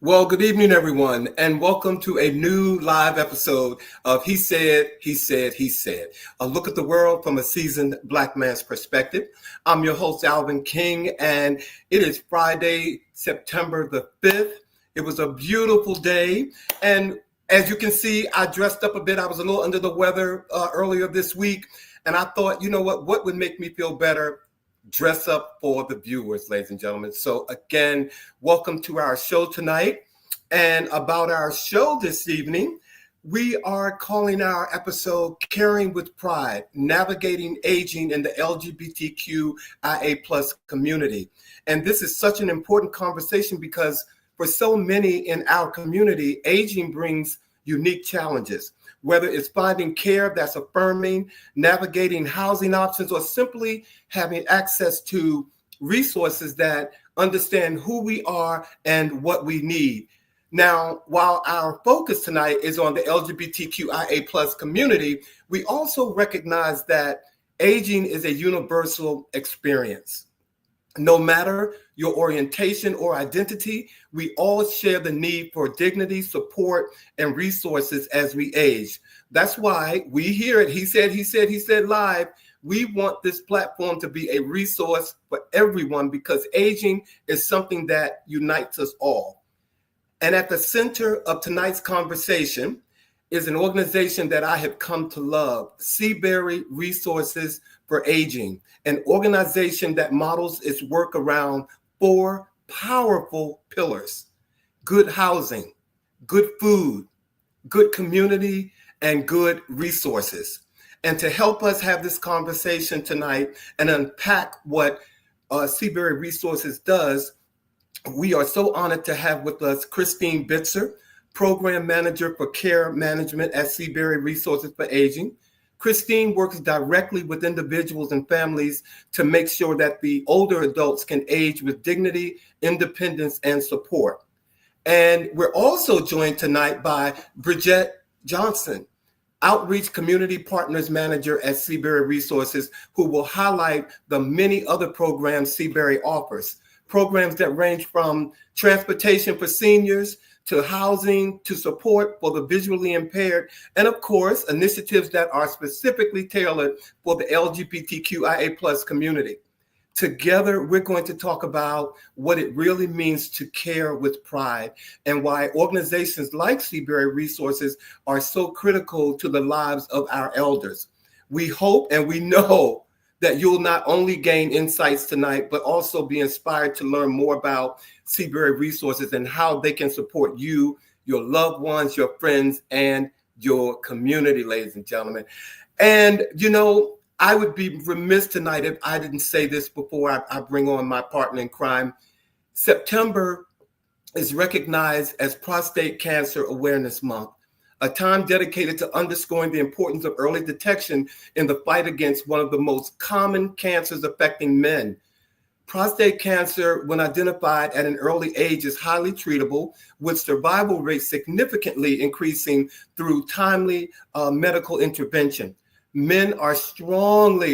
Well, good evening, everyone, and welcome to a new live episode of He Said, He Said, He Said, a look at the world from a seasoned Black man's perspective. I'm your host, Alvin King, and it is Friday, September the 5th. It was a beautiful day, and as you can see, I dressed up a bit. I was a little under the weather earlier this week, and I thought, you know what would make me feel better? Dress up for the viewers, ladies and gentlemen. So again, welcome to our show tonight. And about our show this evening, we are calling our episode Caring with Pride, Navigating Aging in the LGBTQIA plus community. And this is such an important conversation because for so many in our community, aging brings unique challenges. Whether it's finding care that's affirming, navigating housing options, or simply having access to resources that understand who we are and what we need. Now, while our focus tonight is on the LGBTQIA plus community, we also recognize that aging is a universal experience. No matter your orientation or identity, we all share the need for dignity, support, and resources as we age. That's why we here at He Said Live, we want this platform to be a resource for everyone because aging is something that unites us all. And at the center of tonight's conversation is an organization that I have come to love, Seabury Resources for Aging, an organization that models its work around four powerful pillars: good housing, good food, good community, and good resources. And to help us have this conversation tonight and unpack what Seabury Resources does, we are so honored to have with us Christine Bitzer, Program Manager for Care Management at Seabury Resources for Aging. Christine works directly with individuals and families to make sure that the older adults can age with dignity, independence, and support. And we're also joined tonight by Bridget Johnson, Outreach Community Partners Manager at Seabury Resources, who will highlight the many other programs Seabury offers. Programs that range from transportation for seniors to housing, to support for the visually impaired, and of course, initiatives that are specifically tailored for the LGBTQIA plus community. Together, we're going to talk about what it really means to care with pride and why organizations like Seabury Resources are so critical to the lives of our elders. We hope and we know that you'll not only gain insights tonight, but also be inspired to learn more about Seabury Resources and how they can support you, your loved ones, your friends, and your community, ladies and gentlemen. And, you know, I would be remiss tonight if I didn't say this before I bring on my partner in crime. September is recognized as Prostate Cancer Awareness Month, a time dedicated to underscoring the importance of early detection in the fight against one of the most common cancers affecting men. Prostate cancer, when identified at an early age, is highly treatable, with survival rates significantly increasing through timely medical intervention. Men are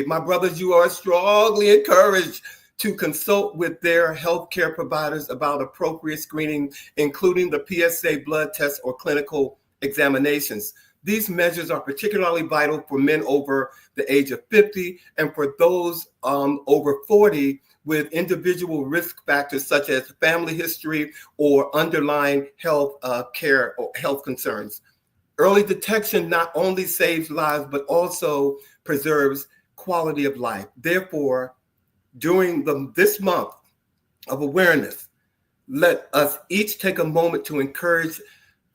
my brothers, you are strongly encouraged to consult with their healthcare providers about appropriate screening, including the PSA blood test or clinical examinations. These measures are particularly vital for men over the age of 50 and for those over 40 with individual risk factors such as family history or underlying health care or health concerns. Early detection not only saves lives, but also preserves quality of life. Therefore, during this month of awareness, let us each take a moment to encourage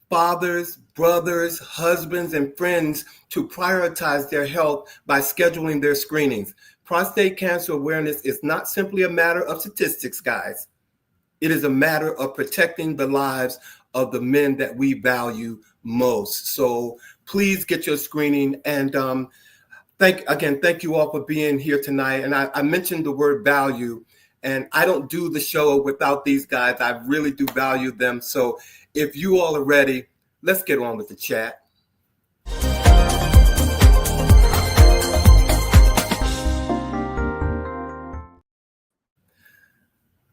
fathers, brothers, husbands, and friends to prioritize their health by scheduling their screenings. Prostate cancer awareness is not simply a matter of statistics, guys. It is a matter of protecting the lives of the men that we value most. So please get your screening. And thank you all for being here tonight. And I mentioned the word value, and I don't do the show without these guys. I really do value them. So if you all are ready, let's get on with the chat.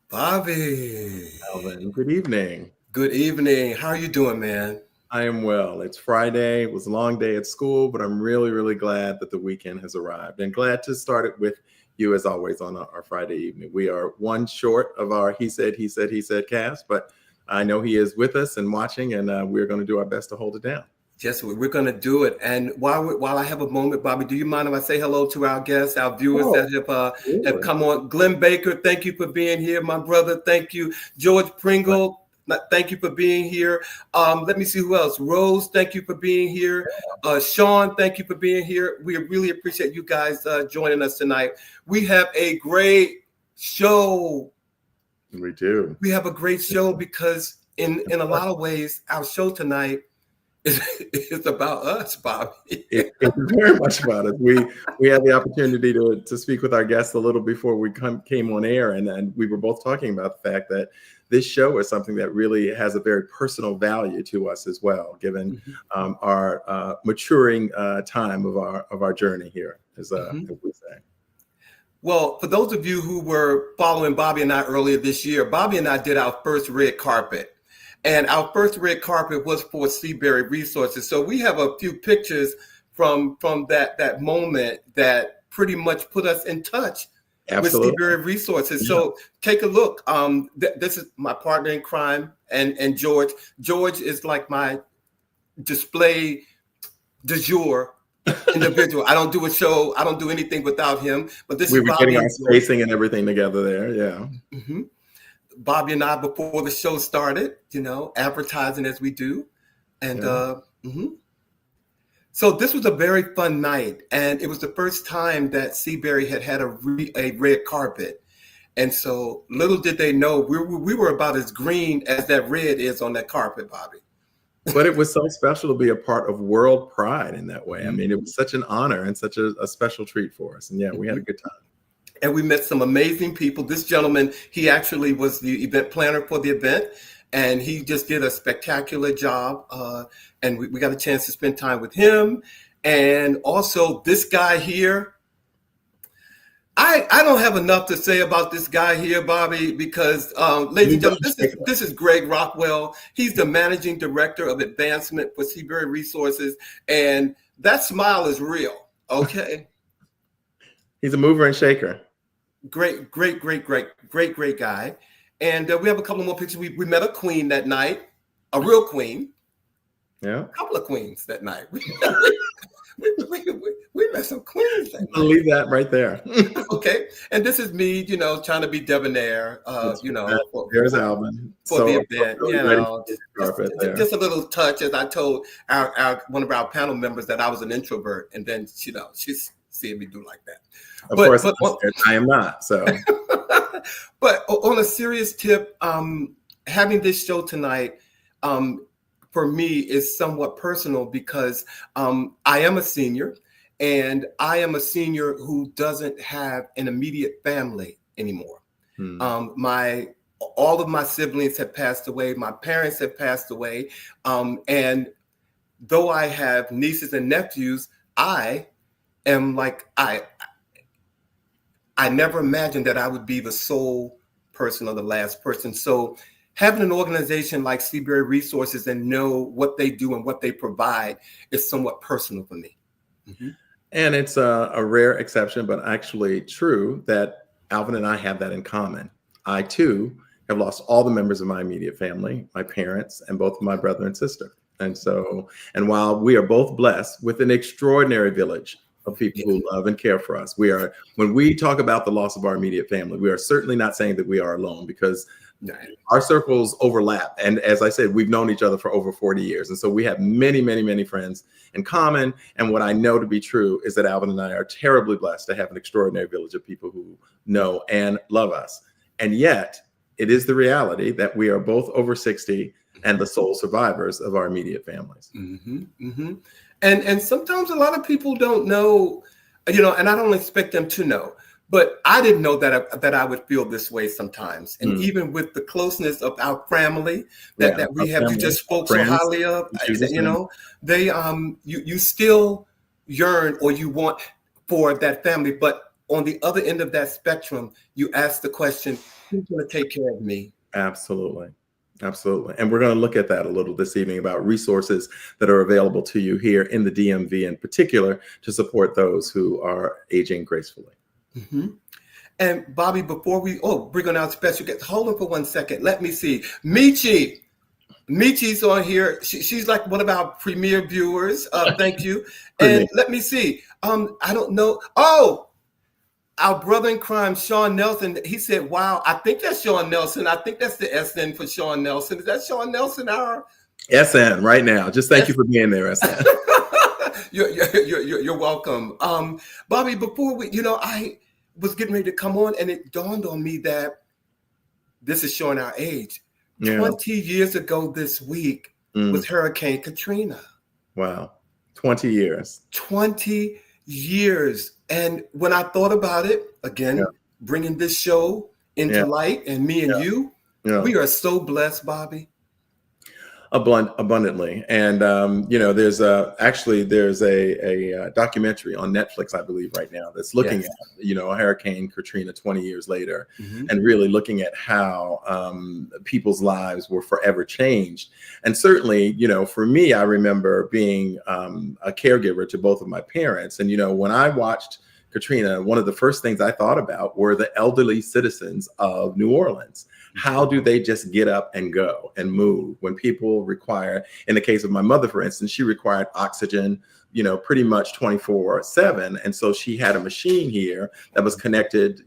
Bobby. Alvin, good evening. Good evening. How are you doing, man? I am well. It's Friday. It was a long day at school, but I'm really, really glad that the weekend has arrived and glad to start it with you as always on our Friday evening. We are one short of our He Said cast, but I know he is with us and watching, and we're going to do our best to hold it down. Yes, we're going to do it. And while I have a moment, Bobby, do you mind if I say hello to our guests, our viewers that have come on? Glenn Baker, thank you for being here, my brother. Thank you, George Pringle. Thank you for being here. Let me see who else. Rose, thank you for being here. Sean, thank you for being here. We really appreciate you guys joining us tonight. We have a great show. We do. We have a great show because in a lot of ways, our show tonight it's about us, Bobby. It's very much about us. We had the opportunity to speak with our guests a little before we came on air, and we were both talking about the fact that this show is something that really has a very personal value to us as well, given our maturing time of our journey here, as we say. Well, for those of you who were following Bobby and I earlier this year, Bobby and I did our first red carpet. And our first red carpet was for Seabury Resources. So we have a few pictures from that moment that pretty much put us in touch with Seabury Resources. Yeah. So take a look. This is my partner in crime and George. George is like my display du jour individual. I don't do a show. I don't do anything without him. But this we were getting our spacing and everything together there. Yeah. Mm-hmm. Bobby and I, before the show started, advertising as we do. And so this was a very fun night. And it was the first time that Seabury had a red carpet. And so little did they know, we were about as green as that red is on that carpet, Bobby. But it was so special to be a part of World Pride in that way. I mean, it was such an honor and such a special treat for us. And yeah, we had a good time. And we met some amazing people. This gentleman, he actually was the event planner for the event, and he just did a spectacular job. And we got a chance to spend time with him. And also this guy here, I don't have enough to say about this guy here, Bobby, because ladies and gentlemen, this is Greg Rockwell. He's the managing director of advancement for Seabury Resources. And that smile is real, okay? He's a mover and shaker. Great guy. And we have a couple more pictures. We met a queen that night, a real queen. Yeah. A couple of queens that night. We met some queens that night. I'll leave that right there. Okay. And this is me, trying to be debonair, there's Alvin. For the event, just a little touch, as I told one of our panel members that I was an introvert. And then, she's seeing me do like that. Of course, I am not. So, but on a serious tip, having this show tonight, for me is somewhat personal because I am a senior, and I am a senior who doesn't have an immediate family anymore. All of my siblings have passed away. My parents have passed away, and though I have nieces and nephews, I am like I never imagined that I would be the sole person or the last person. So having an organization like Seabury Resources and know what they do and what they provide is somewhat personal for me. And it's a rare exception, but actually true, that Alvin and I have that in common. I too have lost all the members of my immediate family, my parents, and both my brother and sister. And while we are both blessed with an extraordinary village of people who love and care for us, when we talk about the loss of our immediate family, we are certainly not saying that we are alone, because our circles overlap. And as I said, we've known each other for over 40 years. And so we have many, many, many friends in common. And what I know to be true is that Alvin and I are terribly blessed to have an extraordinary village of people who know and love us. And yet it is the reality that we are both over 60 and the sole survivors of our immediate families. And sometimes a lot of people don't know, and I don't expect them to know, but I didn't know that I would feel this way sometimes. And even with the closeness of our family that we have, you just spoke so highly of, you still yearn or you want for that family. But on the other end of that spectrum, you ask the question, who's going to take care of me? Absolutely. Absolutely. And we're going to look at that a little this evening about resources that are available to you here in the DMV in particular to support those who are aging gracefully. Mm-hmm. And Bobby, before we bring on our special guest, hold on for 1 second. Let me see. Michi's on here. She's like one of our premier viewers. Thank you. And let me see. I don't know. Oh, our brother in crime, Sean Nelson. He said, "Wow, I think that's Sean Nelson. I think that's the SN for Sean Nelson. Is that Sean Nelson? Our SN right now. Just thank you for being there, SN." You're welcome, Bobby. Before we, I was getting ready to come on, and it dawned on me that this is showing our age. 20 years ago this week was Hurricane Katrina. Wow. 20 years. 20 years. And when I thought about it, again, bringing this show into light and me and you, we are so blessed, Bobby. Abundantly. And, there's a documentary on Netflix, I believe right now that's looking at, Hurricane Katrina 20 years later and really looking at how people's lives were forever changed. And certainly, for me, I remember being a caregiver to both of my parents. And, when I watched Katrina, one of the first things I thought about were the elderly citizens of New Orleans. How do they just get up and go and move when people require, in the case of my mother, for instance, she required oxygen, pretty much 24/7. And so she had a machine here that was connected,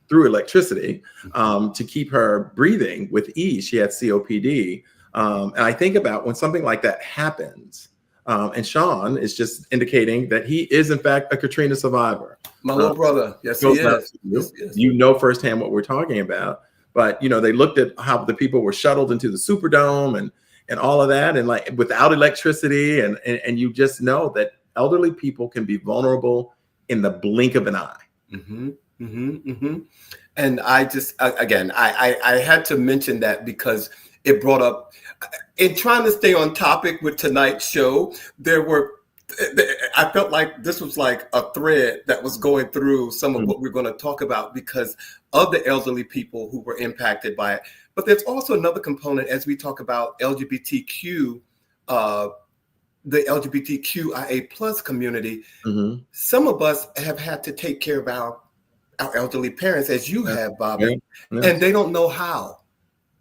through electricity to keep her breathing with ease. She had COPD. And I think about when something like that happens, and Sean is just indicating that he is, in fact, a Katrina survivor. My little brother. Yes, he is. Yes. You know firsthand what we're talking about. But, they looked at how the people were shuttled into the Superdome and all of that, and like without electricity. And you just know that elderly people can be vulnerable in the blink of an eye. Mm-hmm. Mm-hmm. Mm-hmm. And I just, again, I had to mention that because it brought up, in trying to stay on topic with tonight's show, I felt like this was like a thread that was going through some of what we're going to talk about because of the elderly people who were impacted by it. But there's also another component as we talk about LGBTQ, the LGBTQIA plus community. Mm-hmm. Some of us have had to take care of our elderly parents, as you have, Bobby, and they don't know how.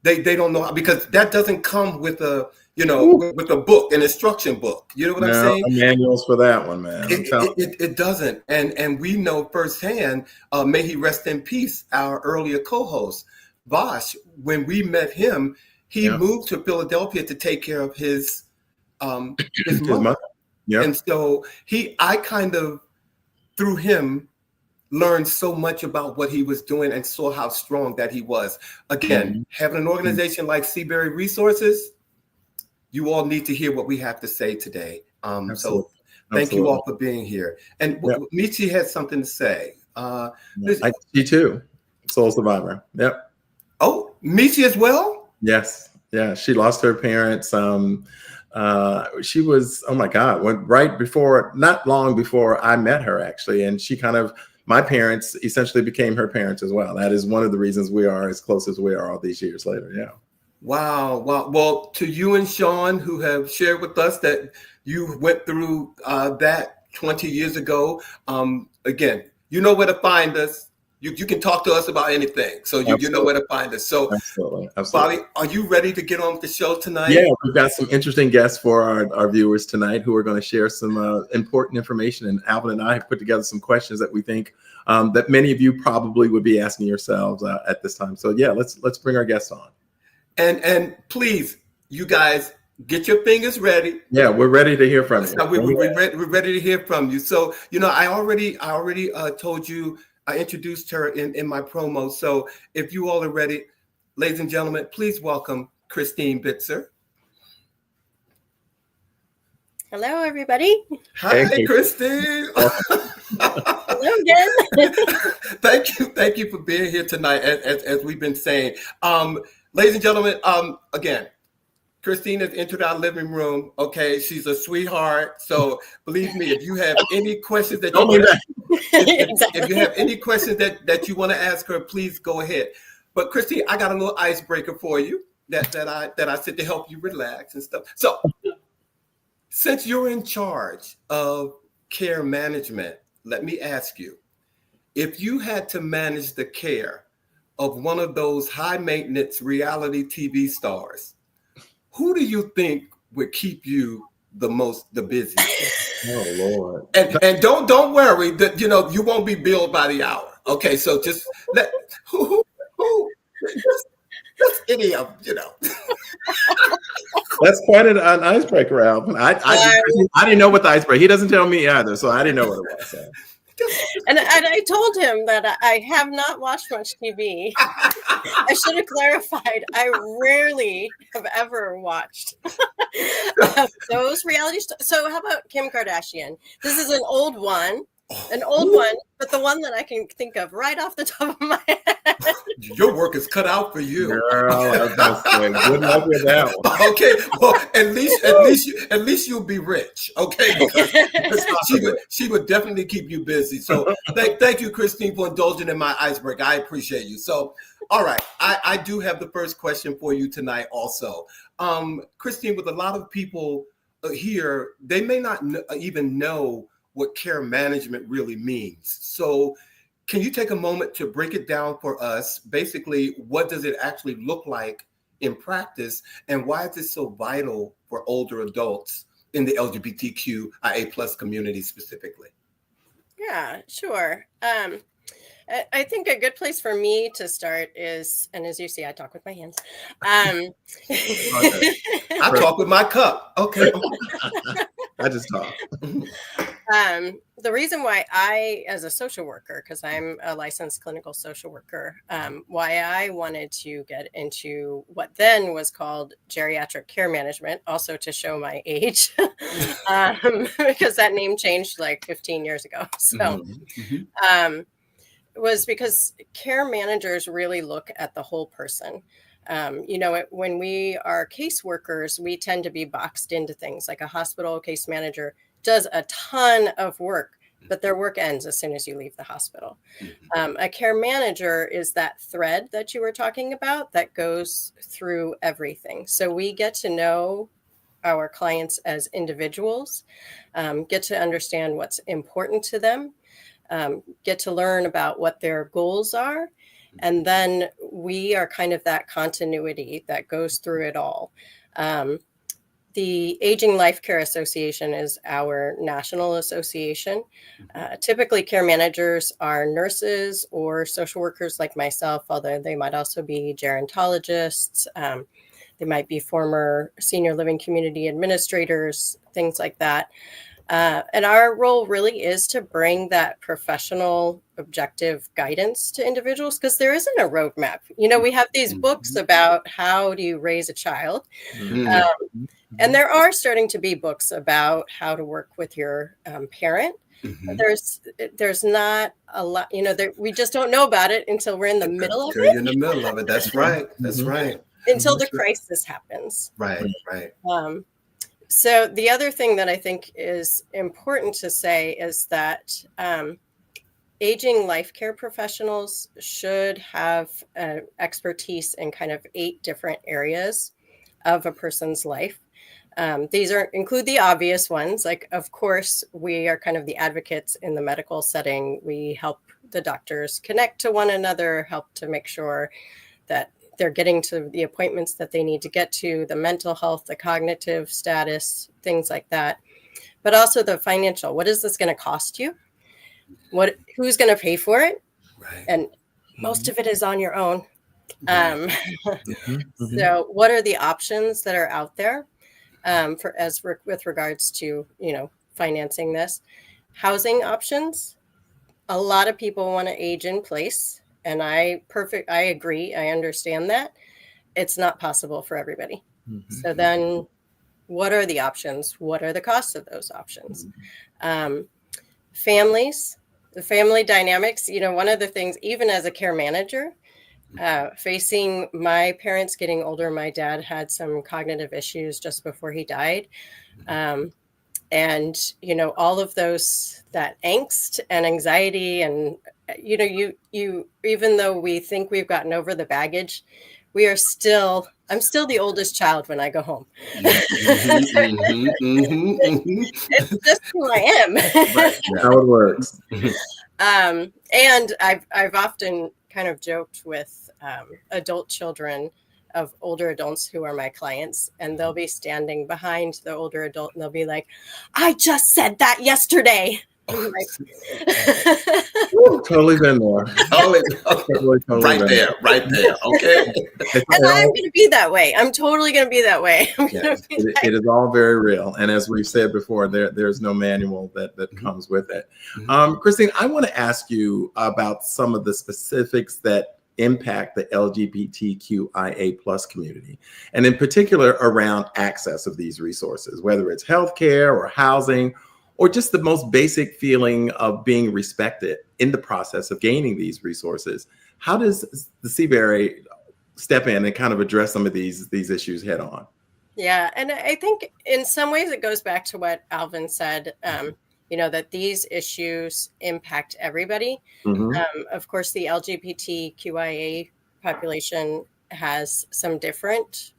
They don't know how, because that doesn't come with a with a book, an instruction book. You know what I'm saying? Manuals for that one, man. It doesn't, and we know firsthand. May he rest in peace. Our earlier co-host Bosch, when we met him, he moved to Philadelphia to take care of his mother. And so I kind of through him learned so much about what he was doing and saw how strong that he was. Again, having an organization like Seabury Resources, you all need to hear what we have to say today. So thank you all for being here. And Michi has something to say. She too, soul survivor. Yep. Oh, Michi as well? Yes. Yeah. She lost her parents. She was, oh my God, not long before I met her actually. And she my parents essentially became her parents as well. That is one of the reasons we are as close as we are all these years later. Yeah. Wow. Well, to you and Sean, who have shared with us that you went through that 20 years ago. Again, you know where to find us. You can talk to us about anything. So you know where to find us. So absolutely. Bobby, are you ready to get on with the show tonight? Yeah, we've got some interesting guests for our viewers tonight who are going to share some important information. And Alvin and I have put together some questions that we think that many of you probably would be asking yourselves at this time. So yeah, let's bring our guests on. And please, you guys, get your fingers ready. Yeah, we're ready to hear from you. We're ready to hear from you. So, I already told you, I introduced her in my promo. So if you all are ready, ladies and gentlemen, please welcome Christine Bitzer. Hello, everybody. Hi, Christine. Hello again. Thank you for being here tonight, as we've been saying. Ladies and gentlemen, again, Christine has entered our living room. Okay, she's a sweetheart. So believe me, if you have any questions if you have any questions that you want to ask her, please go ahead. But Christine, I got a little icebreaker for you that I said to help you relax and stuff. So since you're in charge of care management, let me ask you, if you had to manage the care of one of those high maintenance reality TV stars, who do you think would keep you the busiest? Oh Lord. And don't worry that you won't be billed by the hour. Okay, so just let who just any of That's quite an icebreaker, Alvin. I didn't know what the icebreaker. He doesn't tell me either, so I didn't know what it was. So. And I told him that I have not watched much TV. I should have clarified. I rarely have ever watched those reality So how about Kim Kardashian? This is an old one, but the one that I can think of right off the top of my head. Your work is cut out for you. Girl, I was gonna say, good luck with that one. Okay, well, at least you'll be rich. Okay, because she would definitely keep you busy. So thank you, Christine, for indulging in my icebreaker. I appreciate you. So, all right, I do have the first question for you tonight. Also, Christine, with a lot of people here, they may not even know what care management really means. So can you take a moment to break it down for us? Basically, what does it actually look like in practice, and why is it so vital for older adults in the LGBTQIA plus community specifically? Yeah, sure. I think a good place for me to start is, and as you see, I talk with my hands. I talk with my cup. Okay. I just talk. The reason why I, as a social worker, because I'm a licensed clinical social worker, why I wanted to get into what then was called geriatric care management, also to show my age, because that name changed like 15 years ago. So, was because care managers really look at the whole person. When we are caseworkers, we tend to be boxed into things. Like a hospital case manager does a ton of work, but their work ends as soon as you leave the hospital. A care manager is that thread that you were talking about that goes through everything. So we get to know our clients as individuals, get to understand what's important to them, get to learn about what their goals are. And then we are kind of that continuity that goes through it all. The Aging Life Care Association is our national association. Typically, care managers are nurses or social workers like myself, although they might also be gerontologists. They might be former senior living community administrators, things like that. And our role really is to bring that professional objective guidance to individuals, because there isn't a roadmap. We have these books about how do you raise a child. And there are starting to be books about how to work with your parent. There's not a lot, we just don't know about it until we're in the middle of it. You're in the middle of it. That's right. That's right. Until the crisis happens. Right. So the other thing that I think is important to say is that aging life care professionals should have expertise in kind of 8 different areas of a person's life. These include the obvious ones. Like, of course, we are kind of the advocates in the medical setting. We help the doctors connect to one another, help to make sure that they're getting to the appointments that they need to get to, the mental health, the cognitive status, things like that. But also the financial. What is this going to cost you? Who's going to pay for it? Right. And most of it is on your own. So what are the options that are out there with regards to, financing this? Housing options. A lot of people want to age in place. And I agree. I understand that. It's not possible for everybody. So then what are the options? What are the costs of those options? Families, the family dynamics, one of the things, even as a care manager, facing my parents getting older, my dad had some cognitive issues just before he died. And, all of that angst and anxiety and you even though we think we've gotten over the baggage, I'm still the oldest child when I go home. It's just who I am. Right. How it works. And I've often kind of joked with adult children of older adults who are my clients, and they'll be standing behind the older adult and they'll be like, I just said that yesterday. Like, totally been there. Totally right been there, right there. Okay. And I'm going to be that way. I'm totally going to be that way. It is all very real. And as we've said before, there's no manual that comes with it. Christine, I want to ask you about some of the specifics that impact the LGBTQIA plus community, and in particular around access of these resources, whether it's healthcare or housing, or just the most basic feeling of being respected in the process of gaining these resources. How does the CBERA step in and kind of address some of these issues head on? Yeah, and I think in some ways it goes back to what Alvin said, that these issues impact everybody. Of course, the LGBTQIA population has some different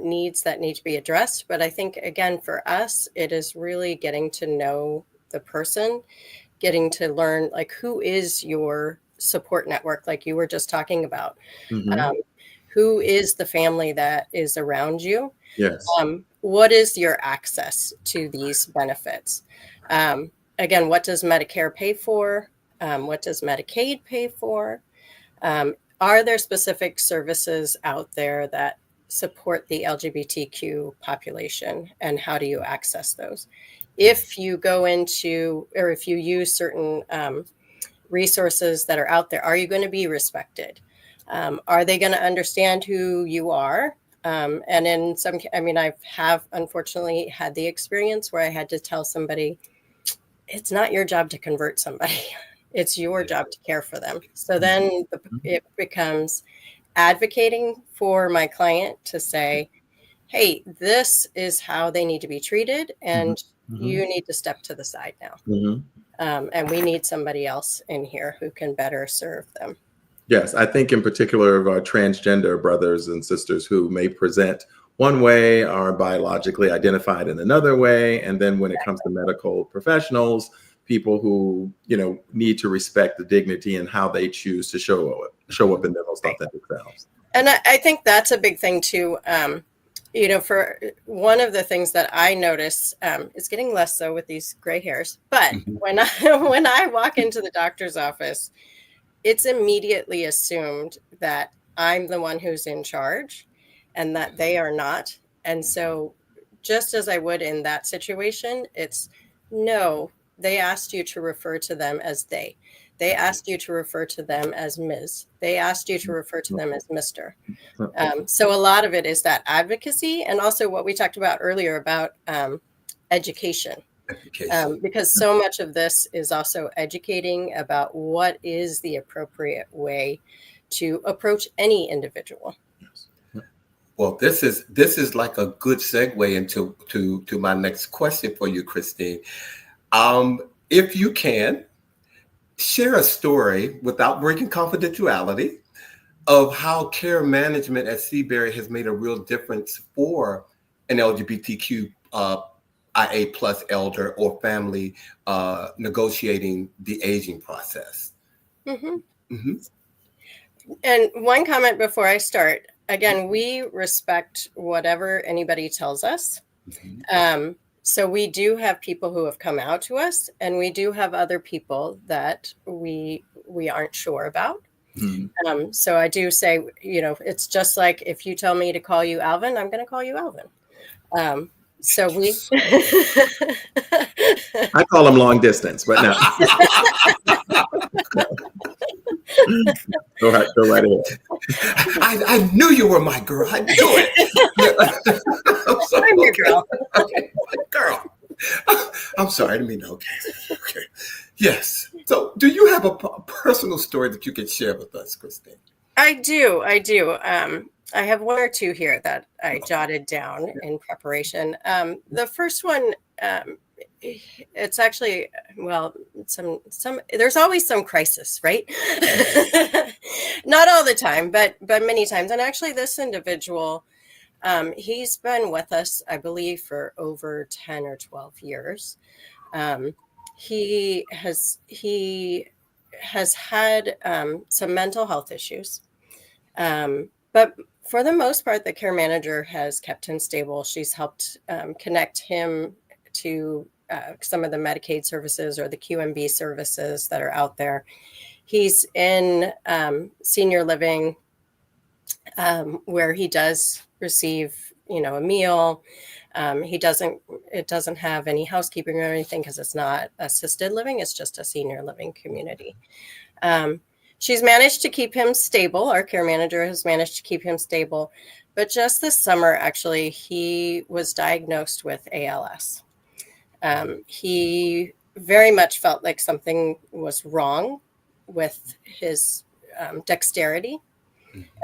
needs that need to be addressed. But I think, again, for us, it is really getting to know the person, getting to learn, like, who is your support network, like you were just talking about. Who is the family that is around you? Yes. What is your access to these benefits? Again, what does Medicare pay for? What does Medicaid pay for? Are there specific services out there that support the LGBTQ population, and how do you access those? If you go into, or if you use certain resources that are out there, are you going to be respected? Are they going to understand who you are? And in some, I have unfortunately had the experience where I had to tell somebody, it's not your job to convert somebody. It's your job to care for them. So then it becomes advocating for my client to say, hey, this is how they need to be treated, and you need to step to the side now. And we need somebody else in here who can better serve them. Yes, I think in particular of our transgender brothers and sisters who may present one way, are biologically identified in another way. And then when it comes to medical professionals, people who, need to respect the dignity and how they choose to show up in their most authentic selves. And I think that's a big thing too. For one of the things that I notice, it's getting less so with these gray hairs, but when I walk into the doctor's office, it's immediately assumed that I'm the one who's in charge and that they are not. And so just as I would in that situation, it's no, they asked you to refer to them as they. They asked you to refer to them as Ms. They asked you to refer to them as Mr. So a lot of it is that advocacy, and also what we talked about earlier about education. Because so much of this is also educating about what is the appropriate way to approach any individual. Well, this is like a good segue into to my next question for you, Christine. If you can, share a story without breaking confidentiality of how care management at CBERA has made a real difference for an LGBTQ IA plus elder or family negotiating the aging process. And one comment before I start, again, we respect whatever anybody tells us. So we do have people who have come out to us, and we do have other people that we aren't sure about. So I do say, it's just like if you tell me to call you Alvin, I'm going to call you Alvin. So we I call them long distance, but no. Go right ahead. I knew you were my girl. I knew it. I'm your girl. Okay. Girl. I'm sorry, I didn't mean to. Okay. Yes. So do you have a personal story that you could share with us, Christine? I do. I have one or two here that I jotted down in preparation. The first one, it's actually, there's always some crisis, right? Not all the time, but many times. And actually this individual, he's been with us, I believe, for over 10 or 12 years. He has had some mental health issues, but for the most part, the care manager has kept him stable. She's helped connect him to some of the Medicaid services or the QMB services that are out there. He's in senior living where he does receive, a meal. It doesn't have any housekeeping or anything because it's not assisted living. It's just a senior living community. She's managed to keep him stable. Our care manager has managed to keep him stable. But just this summer, actually, he was diagnosed with ALS. He very much felt like something was wrong with his dexterity.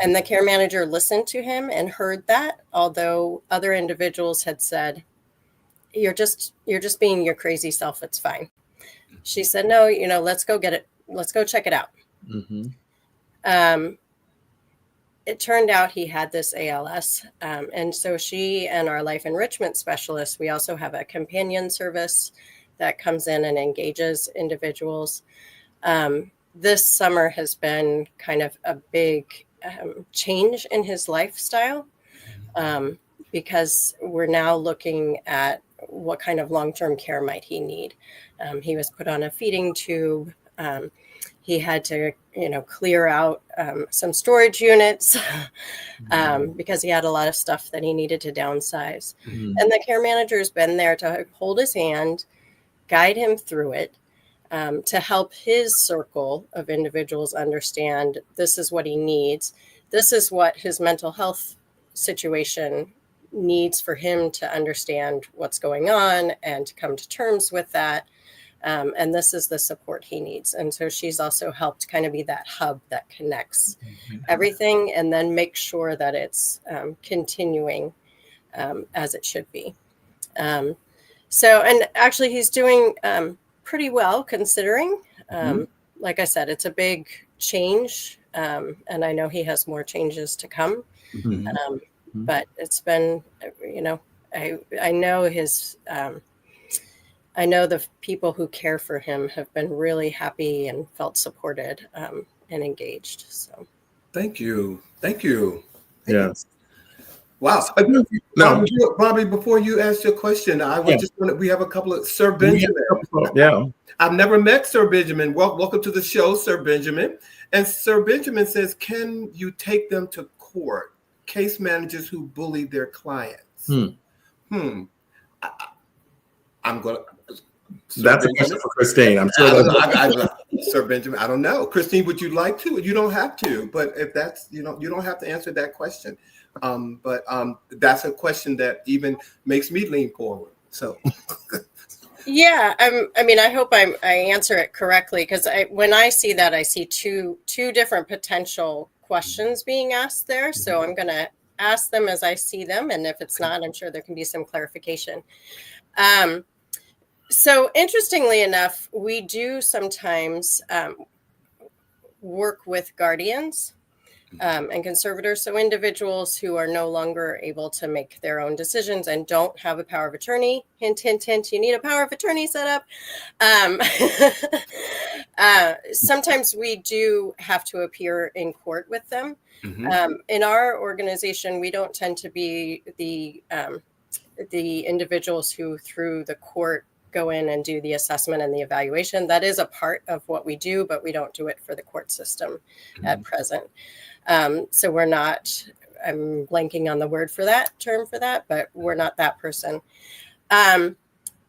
And the care manager listened to him and heard that, although other individuals had said, you're just being your crazy self. It's fine. She said, no, let's go get it. Let's go check it out. Mm-hmm. It turned out he had this ALS. And so she and our life enrichment specialist, we also have a companion service that comes in and engages individuals. This summer has been kind of a big change in his lifestyle because we're now looking at what kind of long-term care might he need. He was put on a feeding tube. He had to, clear out some storage units because he had a lot of stuff that he needed to downsize. Mm-hmm. And the care manager has been there to hold his hand, guide him through it, to help his circle of individuals understand this is what he needs. This is what his mental health situation needs for him to understand what's going on and to come to terms with that. And this is the support he needs. And so she's also helped kind of be that hub that connects everything and then make sure that it's continuing as it should be. And actually he's doing pretty well considering, like I said, it's a big change. And I know he has more changes to come. But it's been, I know I know the people who care for him have been really happy and felt supported and engaged. So, thank you. Yes. Wow. No, Bobby, before you ask your question, we have a couple of Sir Benjamin. Yeah. I've never met Sir Benjamin. Welcome to the show, Sir Benjamin. And Sir Benjamin says, can you take them to court? Case managers who bully their clients. I'm going to. That's a question for Christine. I'm sure. Sir Benjamin, I don't know. Christine, would you like to? You don't have to, but if that's, you don't have to answer that question. But that's a question that even makes me lean forward. So. Yeah, I hope I answer it correctly because when I see that, I see two different potential questions being asked there. So I'm going to ask them as I see them. And if it's not, I'm sure there can be some clarification. So interestingly enough, we do sometimes work with guardians and conservators. So individuals who are no longer able to make their own decisions and don't have a power of attorney. Hint, hint, hint, you need a power of attorney set up. Sometimes we do have to appear in court with them. In our organization, we don't tend to be the individuals who through the court go in and do the assessment and the evaluation. That is a part of what we do, but we don't do it for the court system at present. So we're not, I'm blanking on the term for that, but we're not that person. I'm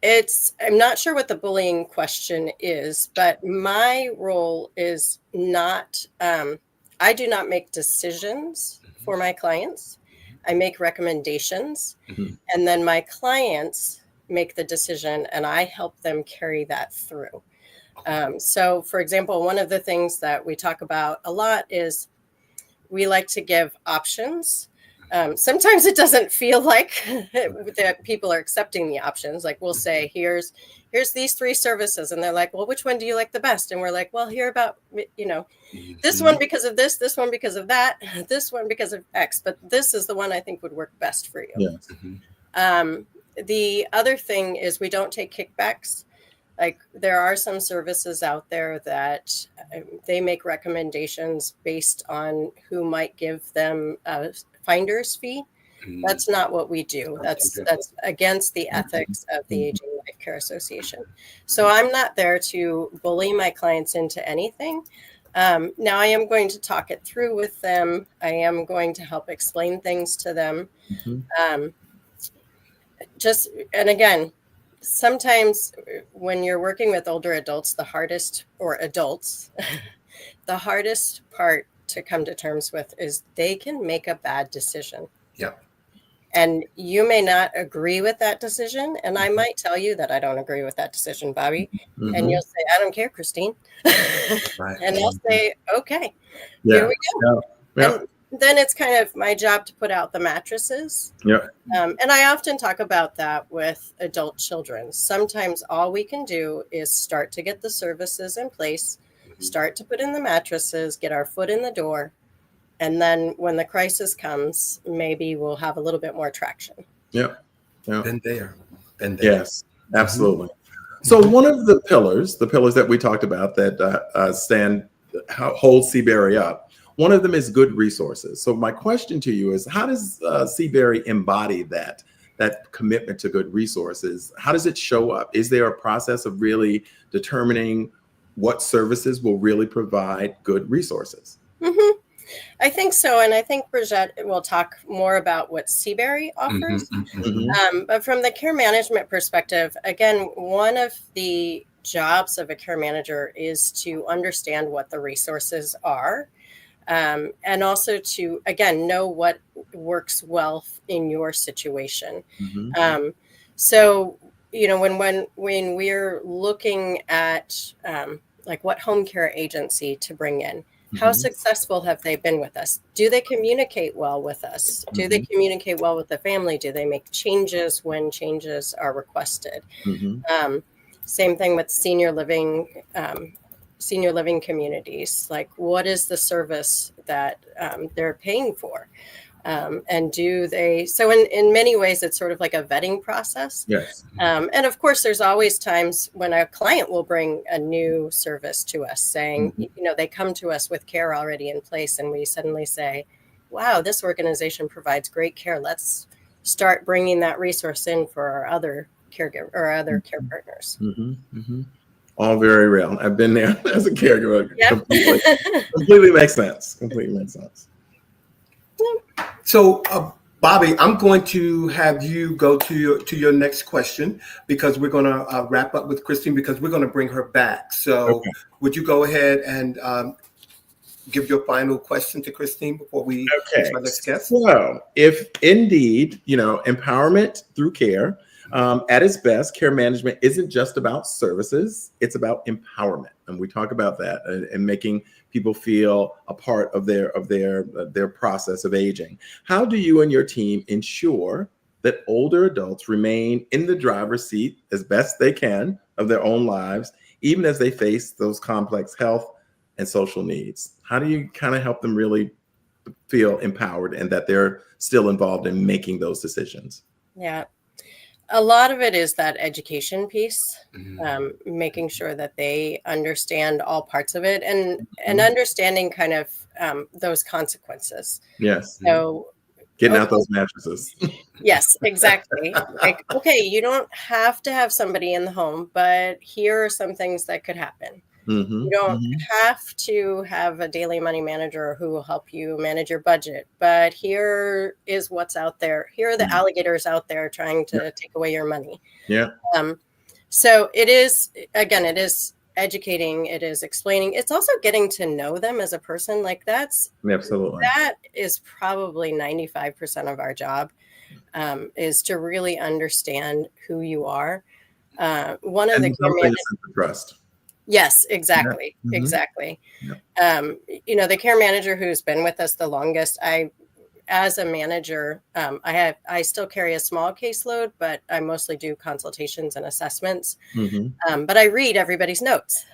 not sure what the bullying question is, but my role is not, I do not make decisions for my clients. I make recommendations and then my clients make the decision and I help them carry that through. So for example, one of the things that we talk about a lot is we like to give options Sometimes it doesn't feel like that people are accepting the options. Like we'll say, here's these 3 services. And they're like, well, which one do you like the best? And we're like, well, hear about, this one because of this one because of that, this one because of X, but this is the one I think would work best for you. Yes. The other thing is we don't take kickbacks. Like there are some services out there that they make recommendations based on who might give them a finder's fee. That's not what we do. That's against the ethics of the Aging Life Care Association. So I'm not there to bully my clients into anything. Now I am going to talk it through with them. I am going to help explain things to them. And again, sometimes when you're working with older adults, the hardest part to come to terms with is they can make a bad decision. Yep. And you may not agree with that decision. And I might tell you that I don't agree with that decision, Bobby. And you'll say, I don't care, Christine. Right. And I'll say, okay, here we go. And then it's kind of my job to put out the mattresses. And I often talk about that with adult children. Sometimes all we can do is start to get the services in place, start to put in the mattresses, get our foot in the door. And then when the crisis comes, maybe we'll have a little bit more traction. Been there. Yes, absolutely. So one of the pillars that we talked about that hold CBERI up, one of them is good resources. So my question to you is, how does CBERI embody that commitment to good resources? How does it show up? Is there a process of really determining what services will really provide good resources? I think so. And I think Bridget will talk more about what CBERI offers. But from the care management perspective, again, one of the jobs of a care manager is to understand what the resources are. And also to, again, know what works well in your situation. So, when we're looking at like what home care agency to bring in, how successful have they been with us? Do they communicate well with us? Do they communicate well with the family? Do they make changes when changes are requested? Same thing with senior living communities. Like, what is the service that they're paying for? And do they, so in many ways, it's sort of like a vetting process. And of course, there's always times when a client will bring a new service to us saying, they come to us with care already in place. And we suddenly say, wow, this organization provides great care. Let's start bringing that resource in for our other caregiver or other care partners. All very real. I've been there as a caregiver. Completely makes sense. So, Bobby, I'm going to have you go to your next question because we're going to wrap up with Christine because we're going to bring her back. So, would you go ahead and give your final question to Christine before we get to our next guest? So, if indeed, empowerment through care, at its best, care management isn't just about services; it's about empowerment, and we talk about that and making people feel a part of their process of aging. How do you and your team ensure that older adults remain in the driver's seat as best they can of their own lives, even as they face those complex health and social needs? How do you kind of help them really feel empowered and that they're still involved in making those decisions? Yeah. A lot of it is that education piece, making sure that they understand all parts of it and understanding kind of those consequences. So getting out those mattresses. Yes, exactly. Like, okay, you don't have to have somebody in the home, but here are some things that could happen. You don't have to have a daily money manager who will help you manage your budget, but here is what's out there. Here are the alligators out there trying to take away your money. So it is educating, it is explaining. It's also getting to know them as a person. Like that is probably 95% of our job, is to really understand who you are. One of the care managers, trust. Yes, exactly. Exactly. The care manager who's been with us the longest, I as a manager, I still carry a small caseload, but I mostly do consultations and assessments. But I read everybody's notes.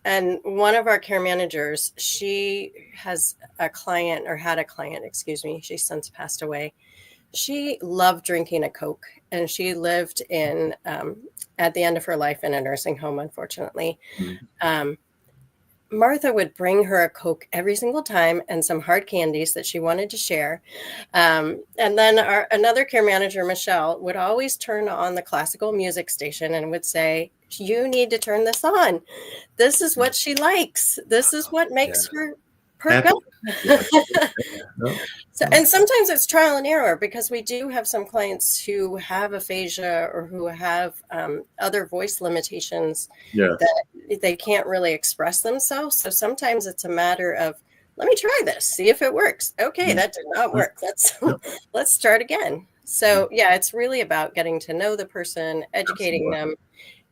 And one of our care managers, she has a client, or had a client, excuse me, she's since passed away. She loved drinking a Coke, and she lived in, at the end of her life, in a nursing home, unfortunately. Martha would bring her a Coke every single time and some hard candies that she wanted to share. And then another care manager, Michelle, would always turn on the classical music station and would say, you need to turn this on. This is what she likes. This is what makes her go. So, and sometimes it's trial and error, because we do have some clients who have aphasia or who have other voice limitations that they can't really express themselves. So sometimes it's a matter of, let me try this, see if it works. Okay, that did not work. Let's start again. So yeah, it's really about getting to know the person, educating them,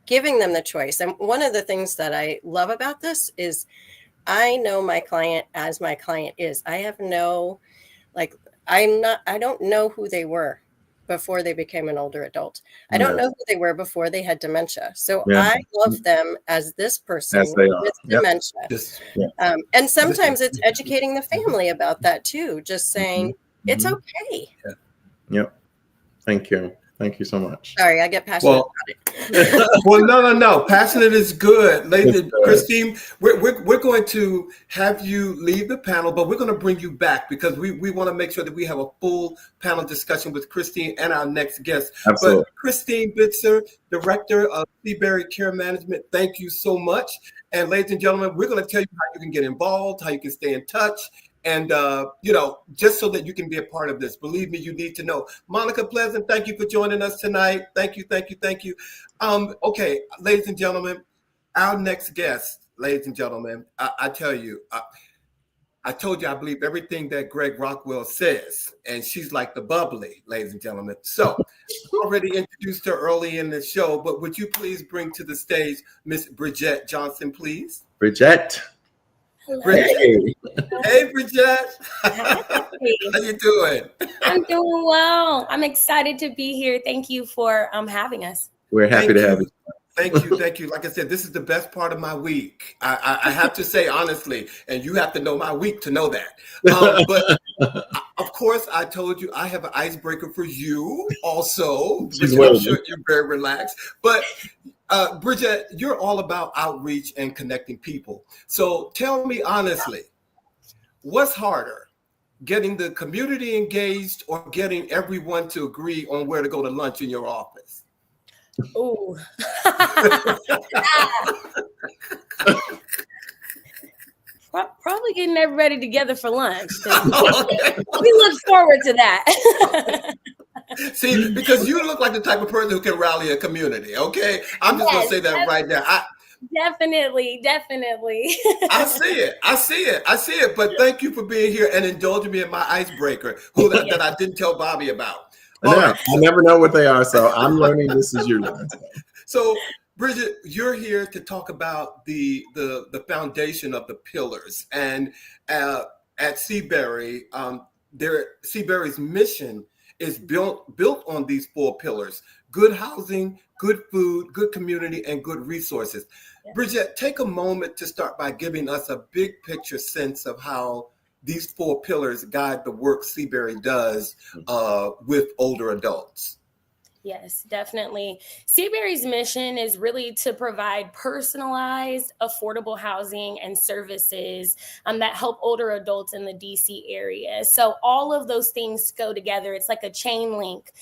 giving them the choice. And one of the things that I love about this is I know my client as my client is. I have no, I don't know who they were before they became an older adult. I don't know who they were before they had dementia. So I love them as this person with dementia. And sometimes it's educating the family about that too. Just saying, it's okay. Thank you. Thank you so much. Sorry, I get passionate about it. Well, no. Passionate is good. Lady Christine, we're going to have you leave the panel, but we're going to bring you back, because we want to make sure that we have a full panel discussion with Christine and our next guest. Absolutely. But Christine Bitzer, Director of Seabury Care Management, thank you so much. And ladies and gentlemen, we're going to tell you how you can get involved, how you can stay in touch. And, just so that you can be a part of this. Believe me, you need to know. Monica Pleasant, thank you for joining us tonight. Thank you. Okay, ladies and gentlemen, our next guest, ladies and gentlemen, I tell you, I told you I believe everything that Greg Rockwell says, and she's like the bubbly, ladies and gentlemen. So I already introduced her early in the show, but would you please bring to the stage Miss Bridget Johnson, please? Bridget. Bridget. Hey, Bridget. How you doing? I'm doing well. I'm excited to be here. Thank you for having us. We're happy to have you. Thank you. Like I said, this is the best part of my week. I have to say honestly, and you have to know my week to know that. But of course, I told you I have an icebreaker for you also. I'm sure you're very relaxed. But Bridget, you're all about outreach and connecting people. So tell me honestly, what's harder, getting the community engaged or getting everyone to agree on where to go to lunch in your office? Ooh. Probably getting everybody together for lunch. We look forward to that. See, because you look like the type of person who can rally a community, okay? I'm just going to say that right now. Definitely. I see it. But thank you for being here and indulging me in my icebreaker that I didn't tell Bobby about. I never know what they are, so I'm learning this as you learn. So, Bridget, you're here to talk about the foundation of the pillars. And at Seabury, Seabury's mission is built on these 4 pillars: good housing, good food, good community, and good resources. Yeah. Bridget, take a moment to start by giving us a big picture sense of how these 4 pillars guide the work Seabury does with older adults. Yes, definitely. Seabury's mission is really to provide personalized, affordable housing and services that help older adults in the DC area. So all of those things go together. It's like a chain link.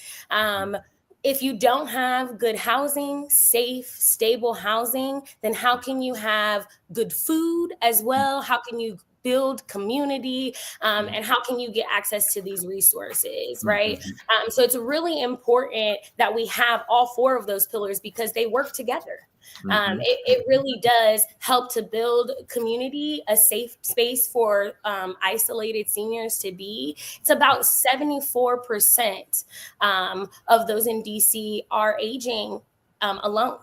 If you don't have good housing, safe, stable housing, then how can you have good food as well? How can you build community, and how can you get access to these resources, right? So it's really important that we have all 4 of those pillars because they work together. It really does help to build community, a safe space for isolated seniors to be. It's about 74% of those in DC are aging alone.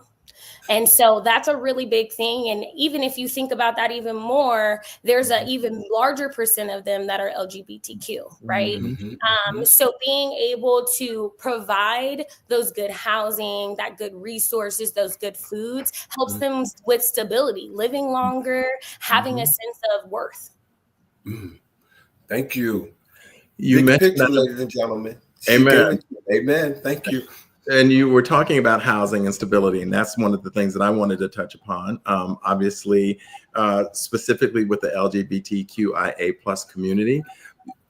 And so that's a really big thing. And even if you think about that even more, there's an even larger percent of them that are LGBTQ, right? So being able to provide those good housing, that good resources, those good foods helps them with stability, living longer, having a sense of worth. Thank you. You Big mentioned picture, that. ladies and gentlemen. Amen. Amen. Thank you. And you were talking about housing and stability, and that's one of the things that I wanted to touch upon. Obviously, specifically with the LGBTQIA plus community,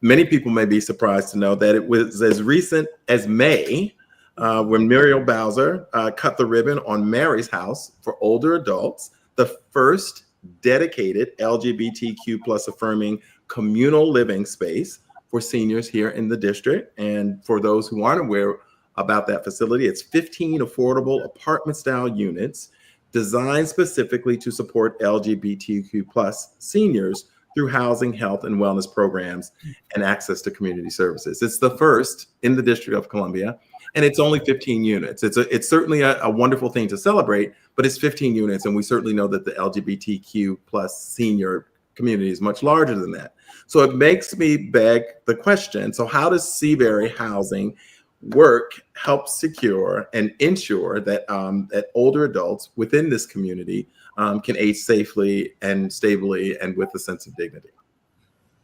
many people may be surprised to know that it was as recent as May when Muriel Bowser cut the ribbon on Mary's House for older adults, the first dedicated LGBTQ plus affirming communal living space for seniors here in the district. And for those who aren't aware about that facility, it's 15 affordable apartment style units designed specifically to support LGBTQ plus seniors through housing, health, and wellness programs and access to community services. It's the first in the District of Columbia, and it's only 15 units. It's certainly a wonderful thing to celebrate, but it's 15 units, and we certainly know that the LGBTQ plus senior community is much larger than that. So it makes me beg the question, so how does Seabury Housing work helps secure and ensure that that older adults within this community can age safely and stably and with a sense of dignity?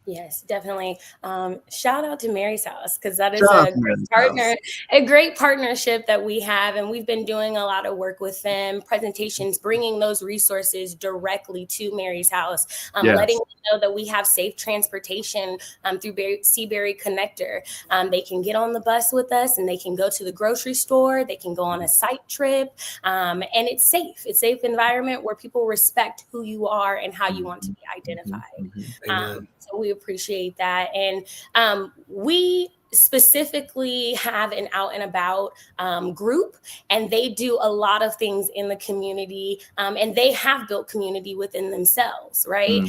Yes, definitely. Shout out to Mary's House, because that is a great partnership that we have. And we've been doing a lot of work with them, presentations, bringing those resources directly to Mary's House, letting them know that we have safe transportation through Seabury Connector. They can get on the bus with us and they can go to the grocery store. They can go on a site trip, and it's safe. It's a safe environment where people respect who you are and how you want to be identified. So we appreciate that. And we specifically have an out and about group, and they do a lot of things in the community, and they have built community within themselves, right?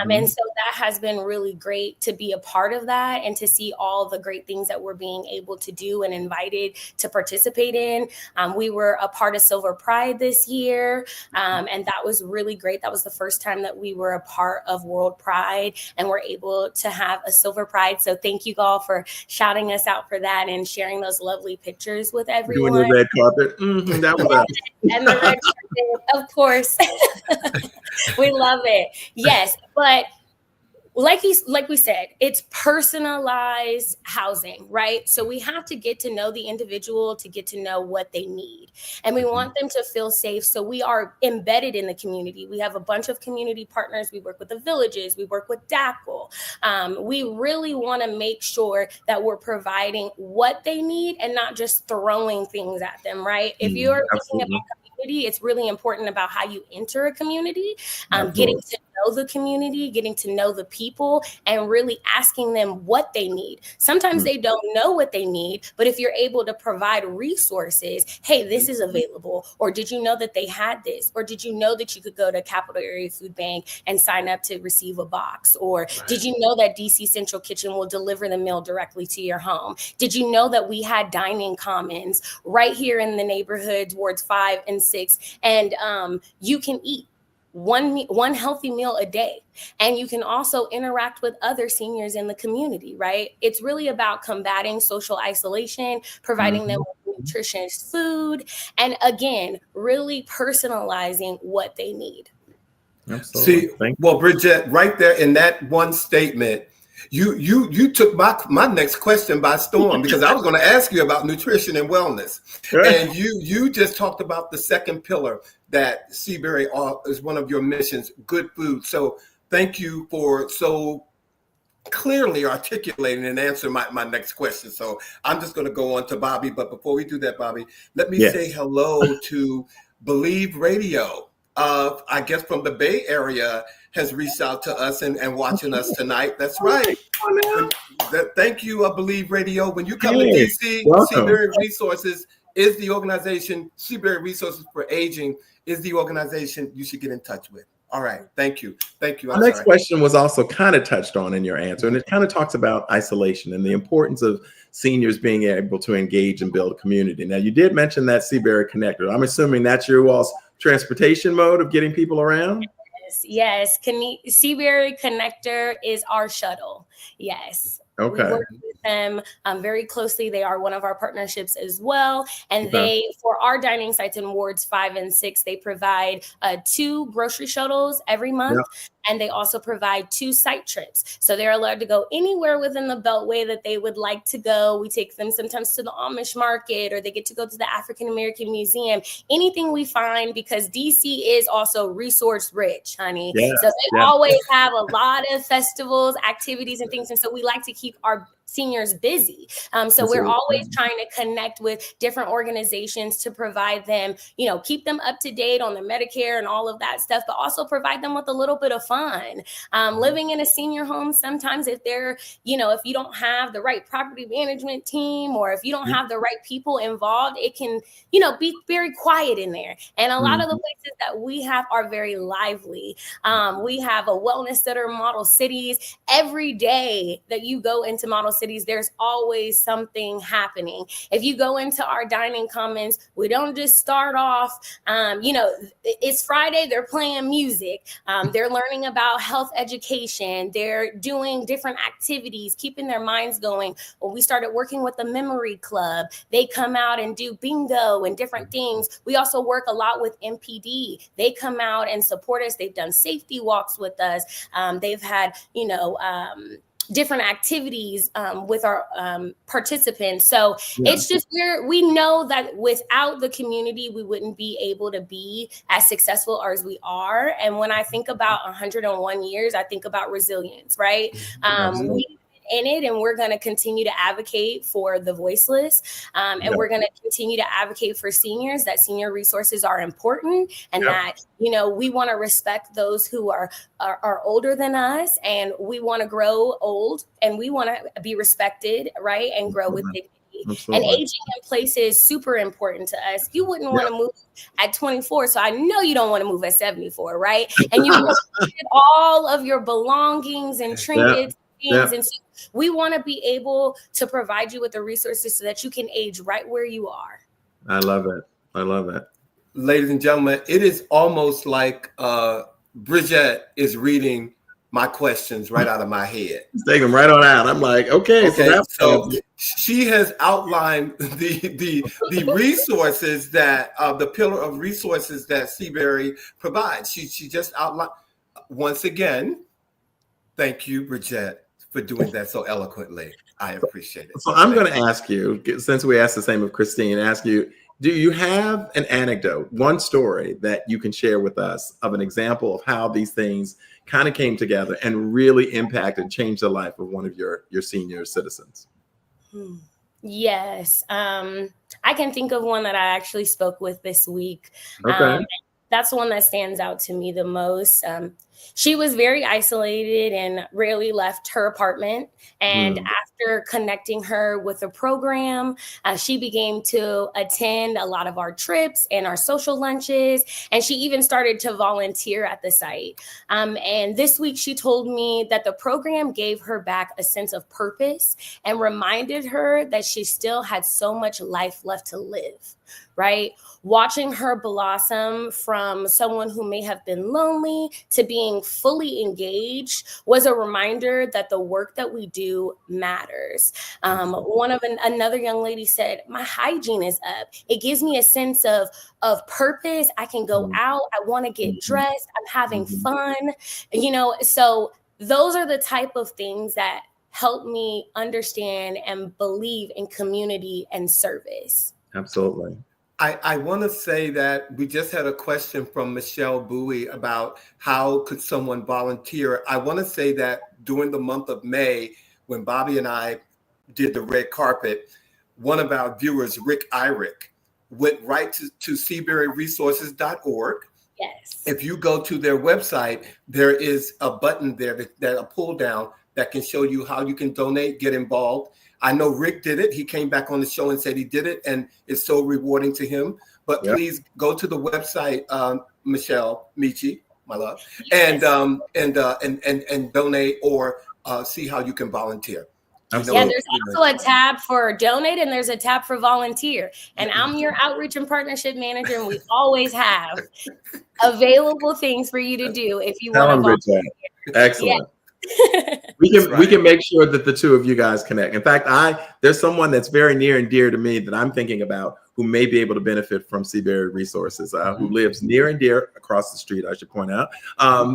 And so that has been really great to be a part of that and to see all the great things that we're being able to do and invited to participate in. We were a part of Silver Pride this year, and that was really great. That was the first time that we were a part of World Pride and we're able to have a Silver Pride. So thank you all for shouting us out for that and sharing those lovely pictures with everyone. Doing the red carpet. That was and the red carpet, of course. We love it. Yes, but like we said, it's personalized housing, right? So we have to get to know the individual to get to know what they need. And we want them to feel safe. So we are embedded in the community. We have a bunch of community partners. We work with the villages. We work with DACL. We really want to make sure that we're providing what they need and not just throwing things at them, right? If you're thinking about community, it's really important about how you enter a community, getting to know the community, getting to know the people, and really asking them what they need. Sometimes they don't know what they need, but if you're able to provide resources, hey, this is available, or did you know that they had this, or did you know that you could go to Capital Area Food Bank and sign up to receive a box, or did you know that DC Central Kitchen will deliver the meal directly to your home? Did you know that we had dining commons right here in the neighborhoods, wards 5 and 6, and you can eat one healthy meal a day, and you can also interact with other seniors in the community, right? It's really about combating social isolation, providing them with nutritious food, and again, really personalizing what they need. Absolutely. See, well, Bridget, right there in that one statement, you took my next question by storm, because I was going to ask you about nutrition and wellness. And you just talked about the second pillar that Seabury is one of your missions, good food. So thank you for so clearly articulating and answering my next question. So I'm just going to go on to Bobby. But before we do that, Bobby, let me say hello to Believe Radio. I guess from the Bay Area has reached out to us and watching us tonight. That's right. Thank you, Believe Radio. When you come to DC, Seabury Resources is the organization. Seabury Resources for Aging is the organization you should get in touch with. All right. Thank you. Thank you. Our next question was also kind of touched on in your answer, and it kind of talks about isolation and the importance of seniors being able to engage and build a community. Now, you did mention that Seabury Connector. I'm assuming that's your all's transportation mode of getting people around? Yes. Seabury Connector is our shuttle. Yes. Okay. We work with them very closely. They are one of our partnerships as well. And Okay. they, for our dining sites in wards 5 and 6, they provide 2 grocery shuttles every month. Yep. And they also provide 2 site trips. So they're allowed to go anywhere within the Beltway that they would like to go. We take them sometimes to the Amish market, or they get to go to the African American Museum, anything we find, because DC is also resource rich, honey. Yeah. So they always have a lot of festivals, activities, and things. And so we like to keep our seniors busy. So we're always trying to connect with different organizations to provide them, keep them up to date on their Medicare and all of that stuff, but also provide them with a little bit of fun. Living in a senior home, sometimes if if you don't have the right property management team, or if you don't have the right people involved, it can, be very quiet in there. And a lot of the places that we have are very lively. We have a wellness center, model cities. Every day that you go into model cities, there's always something happening. If you go into our dining commons, we don't just start off, it's Friday, they're playing music. They're learning about health education. They're doing different activities, keeping their minds going. When we started working with the Memory Club, they come out and do bingo and different things. We also work a lot with MPD. They come out and support us. They've done safety walks with us. They've had, different activities with our participants. So it's just, we know that without the community, we wouldn't be able to be as successful as we are. And when I think about 101 years, I think about resilience, right? We in it, and we're going to continue to advocate for the voiceless, and we're going to continue to advocate for seniors, that senior resources are important, and that we want to respect those who are older than us, and we want to grow old, and we want to be respected, right, and grow with dignity. Absolutely. And aging in place is super important to us. You wouldn't want to move at 24, so I know you don't want to move at 74, right? And you want to get all of your belongings and trinkets. And so we want to be able to provide you with the resources so that you can age right where you are. I love it. I love it. Ladies and gentlemen, it is almost like Bridget is reading my questions right out of my head. Take them right on out. I'm like, okay. So she has outlined the resources that the pillar of resources that Seabury provides. She just outlined. Once again, thank you, Bridget, for doing that so eloquently. I appreciate it. So I'm going to ask you, since we asked the same of Christine, ask you, do you have an anecdote, one story that you can share with us of an example of how these things kind of came together and really impacted, changed the life of one of your senior citizens? Yes. I can think of one that I actually spoke with this week. Okay. That's the one that stands out to me the most. She was very isolated and rarely left her apartment. And after connecting her with the program, she began to attend a lot of our trips and our social lunches. And she even started to volunteer at the site. And this week, she told me that the program gave her back a sense of purpose and reminded her that she still had so much life left to live, right? Watching her blossom from someone who may have been lonely to being fully engaged was a reminder that the work that we do matters. Another young lady said, my hygiene is up. It gives me a sense of purpose. I can go out. I want to get dressed. I'm having fun. So those are the type of things that help me understand and believe in community and service. Absolutely. I want to say that we just had a question from Michelle Bowie about how could someone volunteer. I want to say that during the month of May, when Bobby and I did the red carpet, one of our viewers, Rick Irick, went right to seaburyresources.org. Yes. If you go to their website, there is a button there, that a pull down that can show you how you can donate, get involved. I know Rick did it. He came back on the show and said he did it, and it's so rewarding to him. But please go to the website, Michelle Michi, my love, Yes. and donate or see how you can volunteer. Yeah, there's also a tab for donate and there's a tab for volunteer. And I'm your outreach and partnership manager, and we always have available things for you to do if you want to volunteer. Excellent. Yeah. We can make sure that the two of you guys connect. In fact, there's someone that's very near and dear to me that I'm thinking about who may be able to benefit from Seabury resources, who lives near and dear across the street, I should point out,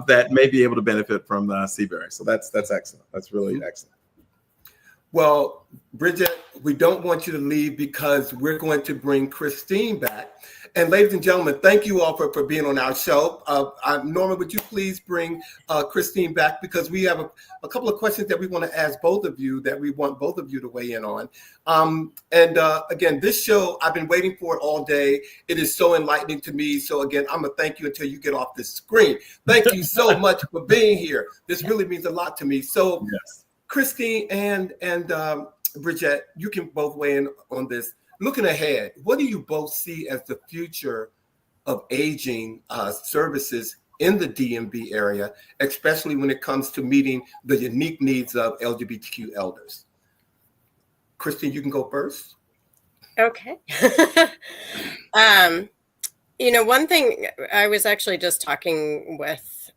that may be able to benefit from Seabury. So that's excellent. That's really excellent. Well, Bridget, we don't want you to leave because we're going to bring Christine back. And ladies and gentlemen, thank you all for being on our show. Norma, would you please bring Christine back, because we have a couple of questions that we want to ask both of you that we want both of you to weigh in on. Again, this show, I've been waiting for it all day. It is so enlightening to me. So again, I'm going to thank you until you get off the screen. Thank you so much for being here. This really means a lot to me. So yes. Christine and Bridget, you can both weigh in on this. Looking ahead, what do you both see as the future of aging services in the DMV area, especially when it comes to meeting the unique needs of LGBTQ elders? Christine, you can go first. Okay. One thing, I was actually just talking with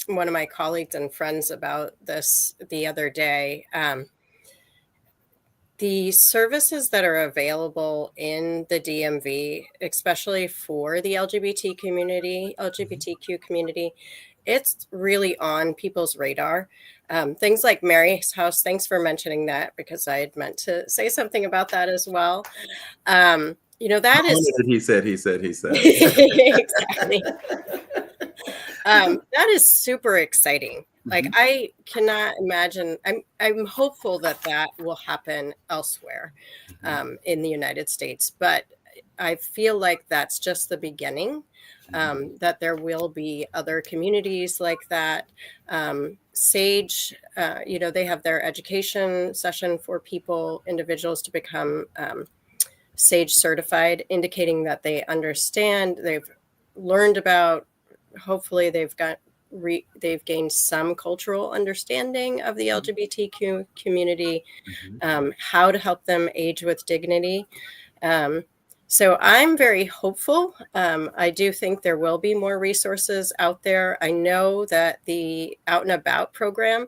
one of my colleagues and friends about this the other day. The services that are available in the DMV, especially for the LGBTQ community, it's really on people's radar. Things like Mary's House, thanks for mentioning that, because I had meant to say something about that as well. That is... He said. Exactly. That is super exciting. Like, I cannot imagine. I'm hopeful that will happen elsewhere in the United States, but I feel like that's just the beginning. That there will be other communities like that. SAGE, they have their education session for individuals to become SAGE certified, indicating that they understand, they've learned about. Hopefully, they've gained some cultural understanding of the LGBTQ community, how to help them age with dignity. So I'm very hopeful. I do think there will be more resources out there. I know that the Out and About program,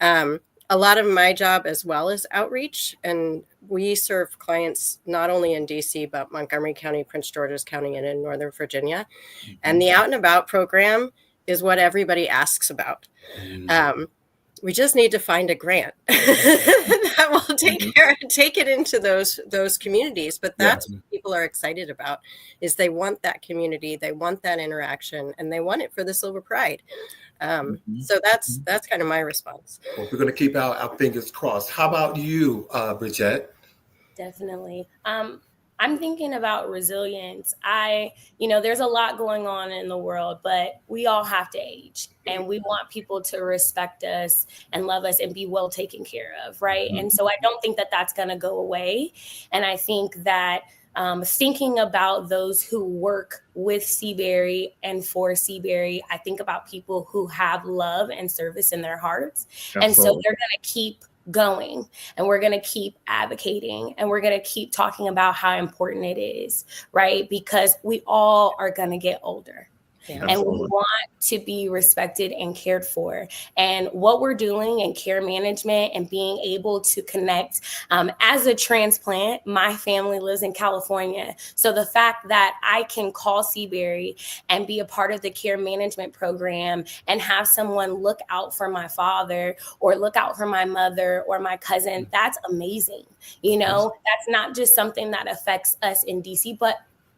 a lot of my job as well is outreach, and we serve clients not only in DC, but Montgomery County, Prince George's County, and in Northern Virginia. And the Out and About program is what everybody asks about. We just need to find a grant that will take it into those communities. But that's what people are excited about, is they want that community, they want that interaction, and they want it for the Silver Pride. So that's kind of my response. Well, we're going to keep our fingers crossed. How about you, Bridget? Definitely. I'm thinking about resilience. There's a lot going on in the world, but we all have to age, and we want people to respect us and love us and be well taken care of, right? And so I don't think that that's going to go away. And I think that thinking about those who work with Seabury and for Seabury, I think about people who have love and service in their hearts. Absolutely. And so they're going to keep going, and we're going to keep advocating, and we're going to keep talking about how important it is, right? Because we all are going to get older. Yeah. And we want to be respected and cared for. And what we're doing in care management and being able to connect, as a transplant, my family lives in California. So the fact that I can call Seabury and be a part of the care management program and have someone look out for my father or look out for my mother or my cousin, that's amazing. That's not just something that affects us in DC, but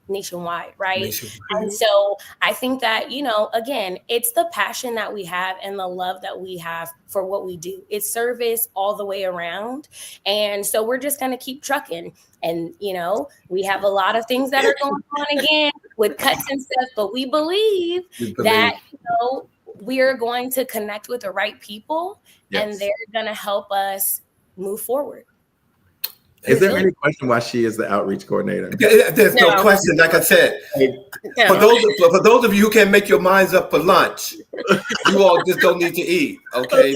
nationwide, right? And so I think that, again, it's the passion that we have and the love that we have for what we do. It's service all the way around. And so we're just going to keep trucking. And, we have a lot of things that are going on again with cuts and stuff, but we believe that, we are going to connect with the right people, and they're going to help us move forward. Is there any question why she is the outreach coordinator? There's no question. Like I said, for those of you who can't make your minds up for lunch, you all just don't need to eat, okay?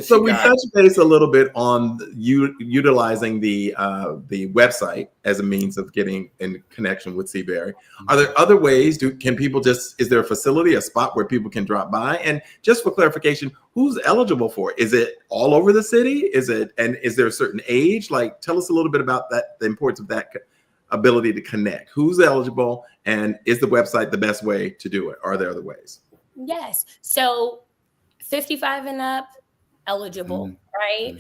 So we touched base a little bit on utilizing the website as a means of getting in connection with CBERI. Are there other ways? Can people is there a facility, a spot where people can drop by? And just for clarification, who's eligible for it? Is it all over the city? Is there a certain age? Like, tell us a little bit about that, the importance of that ability to connect. Who's eligible, and is the website the best way to do it? Are there other ways? Yes. So 55 and up, eligible, right?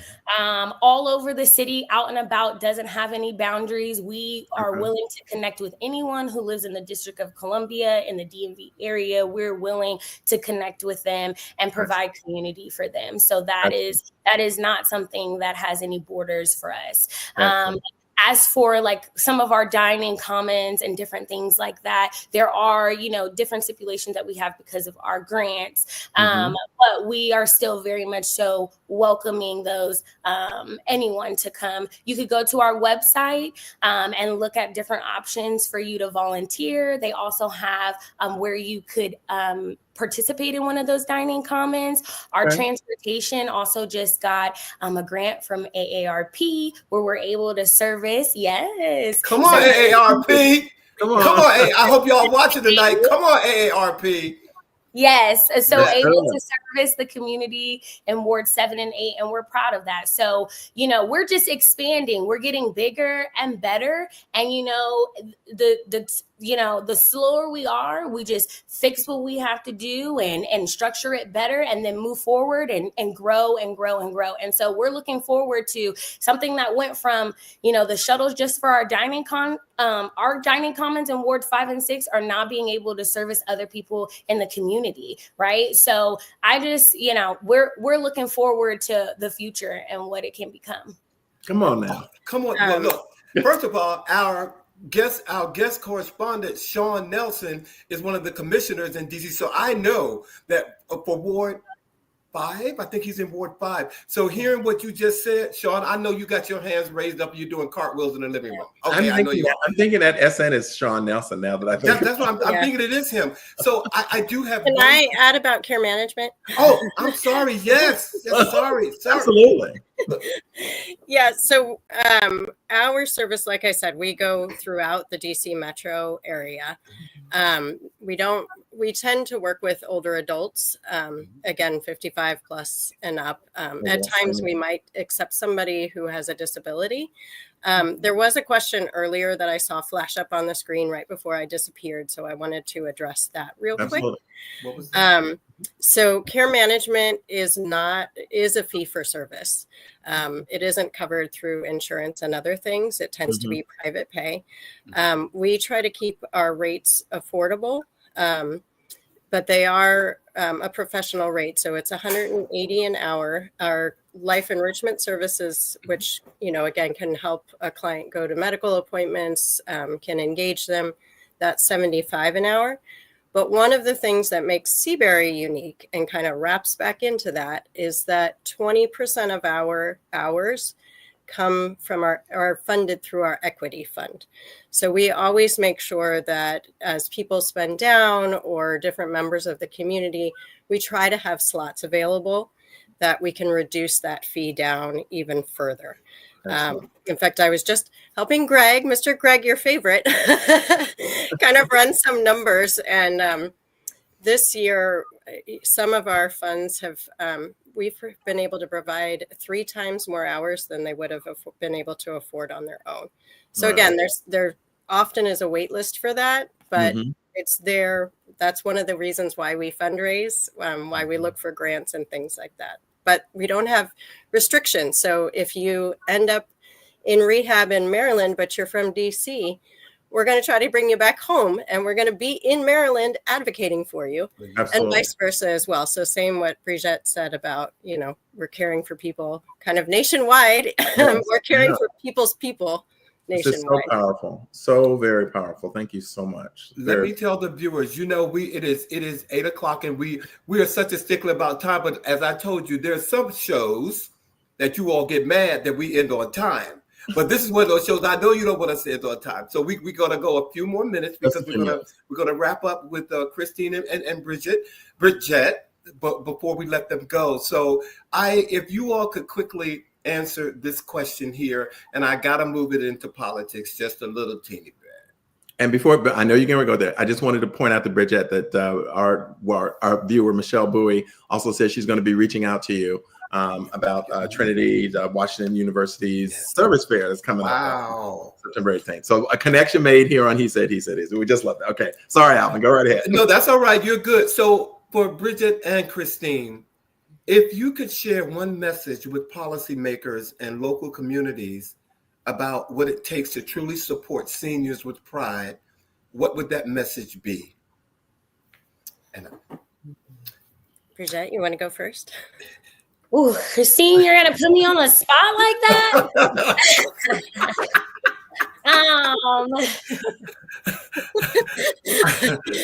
All over the city, out and about, doesn't have any boundaries. We are willing to connect with anyone who lives in the District of Columbia, in the DMV area. We're willing to connect with them and provide community for them. So that is not something that has any borders for us. As for like some of our dining commons and different things like that, there are, different stipulations that we have because of our grants. But we are still very much so welcoming those, anyone to come. You could go to our website and look at different options for you to volunteer. They also have where you could participate in one of those dining commons. Our transportation also just got a grant from AARP where we're able to service. Yes. Come on, AARP. Come on. I hope y'all watching tonight. Come on, AARP. Yes. So able to service the community in Ward 7 and 8, and we're proud of that. So, we're just expanding. We're getting bigger and better. And, the slower we are, we just fix what we have to do and structure it better and then move forward and grow and grow and grow. And so we're looking forward to something that went from, the shuttles just for our dining commons in Ward 5 and 6 are now being able to service other people in the community. Right. So I just, we're looking forward to the future and what it can become. Come on now. Come on. Well, look, first of all, our guest correspondent, Sean Nelson, is one of the commissioners in DC. So I know that for Ward 5, I think he's in Ward 5. So hearing what you just said, Sean, I know you got your hands raised up. You're doing cartwheels in the living room. Okay, I know you are. I'm thinking that SN is Sean Nelson now that I think. That's what I'm thinking. It is him. So I do have. Can I add about care management? Oh, I'm sorry. Yes. Sorry. Absolutely. Yeah. So our service, like I said, we go throughout the DC metro area. We tend to work with older adults, again, 55 plus and up. At times we might accept somebody who has a disability. There was a question earlier that I saw flash up on the screen right before I disappeared. So I wanted to address that real quick. What was that? So care management is a fee for service. It isn't covered through insurance and other things. It tends to be private pay. We try to keep our rates affordable, but they are a professional rate. So it's $180 an hour. Our life enrichment services, which, again, can help a client go to medical appointments, can engage them, that's $75 an hour. But one of the things that makes CBERI unique and kind of wraps back into that is that 20% of our hours come from are funded through our equity fund. So we always make sure that as people spend down or different members of the community, we try to have slots available that we can reduce that fee down even further. In fact, I was just helping Greg, Mr. Greg, your favorite, kind of run some numbers. And this year, some of our funds we've been able to provide 3 times more hours than they would have been able to afford on their own. So again, there often is a wait list for that, but it's there. That's one of the reasons why we fundraise, why we look for grants and things like that. But we don't have restrictions. So if you end up in rehab in Maryland, but you're from DC, we're going to try to bring you back home, and we're going to be in Maryland advocating for you. Absolutely. And vice versa as well. So same what Brigitte said about, we're caring for people kind of nationwide. We're caring for people's people nationwide. This is so powerful. So very powerful. Thank you so much. Let me tell the viewers, it is 8 o'clock and we are such a stickler about time, but as I told you, there's some shows that you all get mad that we end on time. But this is one of those shows I know you don't want us to end on time. So we're gonna go a few more minutes because we're gonna wrap up with Christine and Bridget, but before we let them go. So if you all could quickly answer this question here, and I gotta move it into politics just a little teeny bit. And but I know you're going to go there. I just wanted to point out to Bridget that our viewer, Michelle Bowie, also says she's going to be reaching out to you about Trinity, Washington University's service fair that's coming up September 18th. So a connection made here on He Said, He Said. We just love that. Okay. Sorry, Alvin. Go right ahead. No, that's all right. You're good. So for Bridget and Christine, if you could share one message with policymakers and local communities about what it takes to truly support seniors with pride, what would that message be? Bridget, you want to go first? Ooh, Christine, you're gonna put me on the spot like that?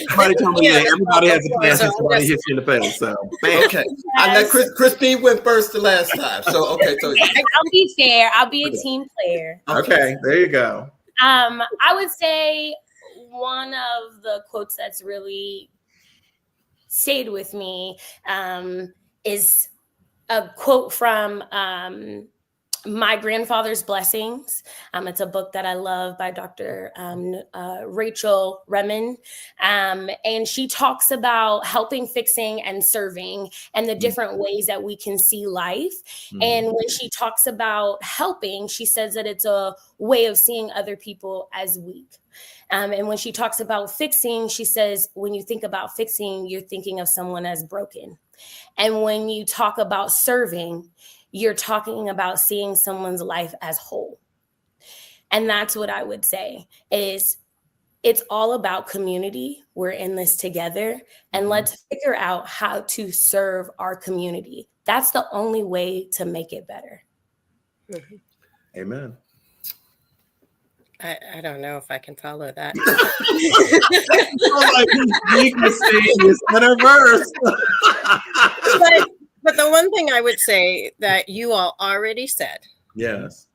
Somebody told me that everybody has a plan until somebody hits you in the face. So, okay. I let Christine went first the last time. So, okay. So I'll be fair. I'll be a team player. Okay, there you go. I would say one of the quotes that's really stayed with me is a quote from My Grandfather's Blessings. It's a book that I love by Dr. Rachel Remen. And she talks about helping, fixing, and serving and the different ways that we can see life. And when she talks about helping, she says that it's a way of seeing other people as weak. And when she talks about fixing, she says, when you think about fixing, you're thinking of someone as broken. And when you talk about serving, you're talking about seeing someone's life as whole. And that's what I would say is it's all about community. We're in this together, and let's figure out how to serve our community. That's the only way to make it better. Amen. I don't know if I can follow that. But the one thing I would say that you all already said, yes,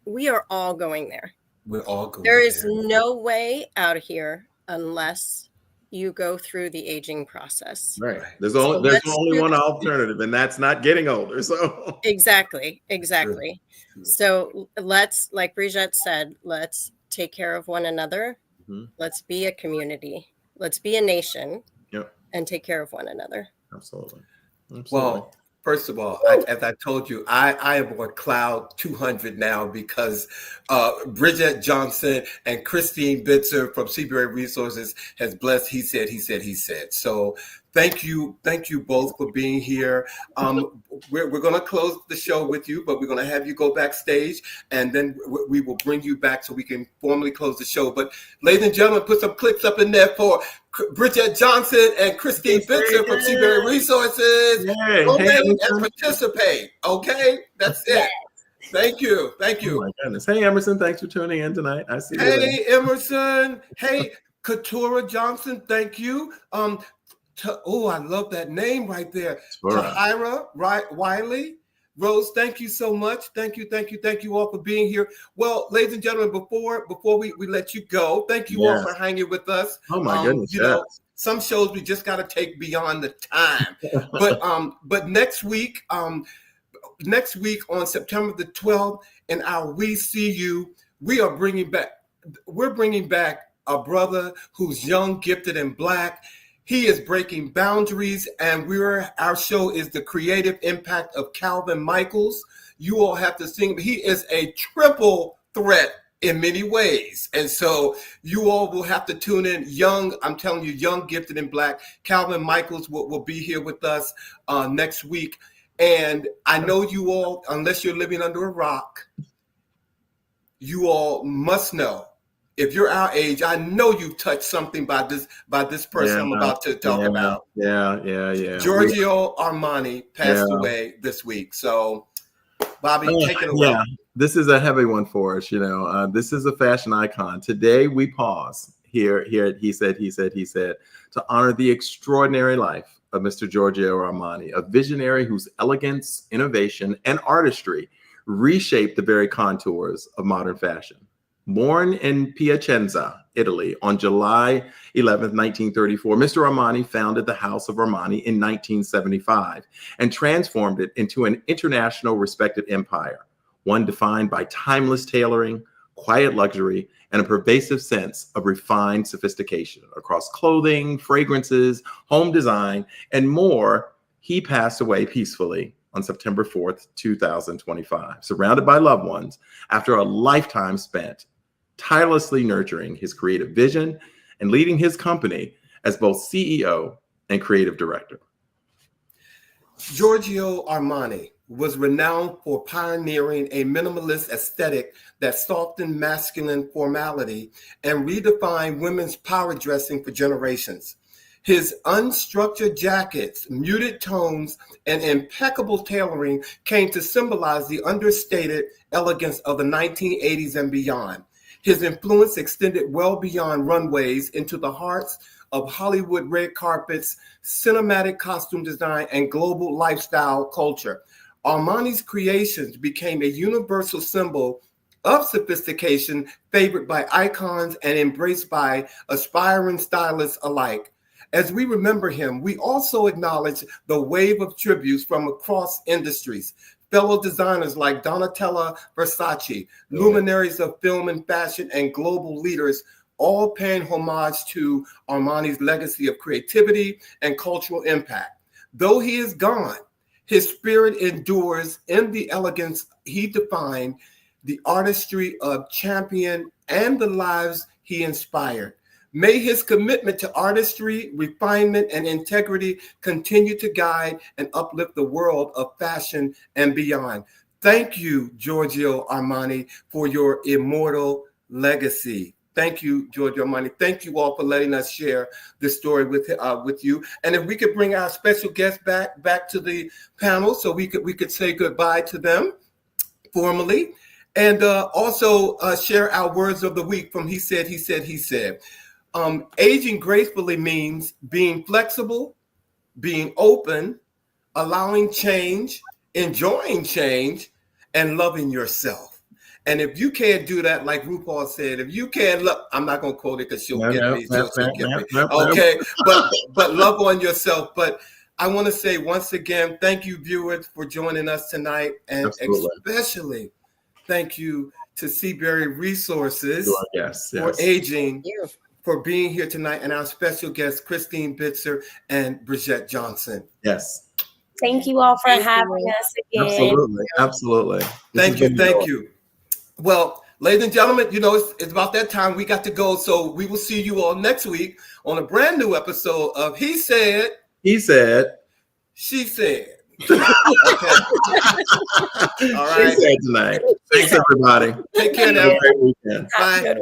we are all going there. We're all going there. There is no way out of here unless you go through the aging process. Right. There's only one alternative, and that's not getting older. So exactly. True. So let's, like Bridget said, let's take care of one another. Let's be a community. Let's be a nation. Yep. And take care of one another. Absolutely. Well, first of all, as I told you, I am on cloud 200 now because Bridget Johnson and Christine Bitzer from Seabury Resources has blessed He Said. So thank you both for being here. We're going to close the show with you, but we're going to have you go backstage, and then we will bring you back so we can formally close the show. But ladies and gentlemen, put some clicks up in there for Bridget Johnson and Christine Bitzer from Seabury Resources. Go ahead and participate. Okay, that's it. Yes. Thank you. Oh my goodness. Hey, Emerson, thanks for tuning in tonight. I see you. Hey, Emerson. Hey, Katura Johnson. Thank you. I love that name right there. Tahira Wiley. Rose, thank you so much. Thank you all for being here. Well, ladies and gentlemen, before we let you go, thank you all for hanging with us. Oh my goodness. You know, some shows we just got to take beyond the time. But next week on September the 12th in our We See You, we're bringing back a brother who's young, gifted, and Black. He is breaking boundaries, and our show is The Creative Impact of Calvin Michaels. You all have to sing. He is a triple threat in many ways. And so you all will have to tune in. I'm telling you, young, gifted, and Black. Calvin Michaels will be here with us next week. And I know you all, unless you're living under a rock, you all must know. If you're our age, I know you've touched something by this person I'm about to talk about. Yeah. Giorgio Armani passed away this week. So, Bobby, take it away. Yeah, this is a heavy one for us. This is a fashion icon. Today we pause here at He Said, to honor the extraordinary life of Mr. Giorgio Armani, a visionary whose elegance, innovation, and artistry reshaped the very contours of modern fashion. Born in Piacenza, Italy, on July 11th, 1934, Mr. Armani founded the House of Armani in 1975 and transformed it into an international respected empire, one defined by timeless tailoring, quiet luxury, and a pervasive sense of refined sophistication across clothing, fragrances, home design, and more. He passed away peacefully on September 4th, 2025, surrounded by loved ones after a lifetime spent tirelessly nurturing his creative vision and leading his company as both CEO and creative director. Giorgio Armani was renowned for pioneering a minimalist aesthetic that softened masculine formality and redefined women's power dressing for generations. His unstructured jackets, muted tones, and impeccable tailoring came to symbolize the understated elegance of the 1980s and beyond. His influence extended well beyond runways into the hearts of Hollywood red carpets, cinematic costume design, and global lifestyle culture. Armani's creations became a universal symbol of sophistication, favored by icons and embraced by aspiring stylists alike. As we remember him, we also acknowledge the wave of tributes from across industries. Fellow designers like Donatella Versace, luminaries of film and fashion, and global leaders, all paying homage to Armani's legacy of creativity and cultural impact. Though he is gone, his spirit endures in the elegance he defined, the artistry of champion, and the lives he inspired. May his commitment to artistry, refinement, and integrity continue to guide and uplift the world of fashion and beyond. Thank you, Giorgio Armani, for your immortal legacy. Thank you, Giorgio Armani. Thank you all for letting us share this story with you. And if we could bring our special guests back to the panel, so we could say goodbye to them formally, and also share our words of the week from He Said, He Said, He Said. Aging gracefully means being flexible, being open, allowing change, enjoying change, and loving yourself. And if you can't do that, like RuPaul said, if you can't look, I'm not going to quote it because she'll get me. Okay, but love on yourself. But I want to say once again, thank you, viewers, for joining us tonight, and especially thank you to Seabury Resources for aging. For being here tonight, and our special guests, Christine Bitzer and Bridget Johnson. Yes. Thank you all for having us again. Absolutely. Thank you. Well, ladies and gentlemen, it's about that time. We got to go. So we will see you all next week on a brand new episode of He Said, He Said, She Said. Okay. All right. She said tonight. Thanks, everybody. Take care now. Have a great weekend. Bye.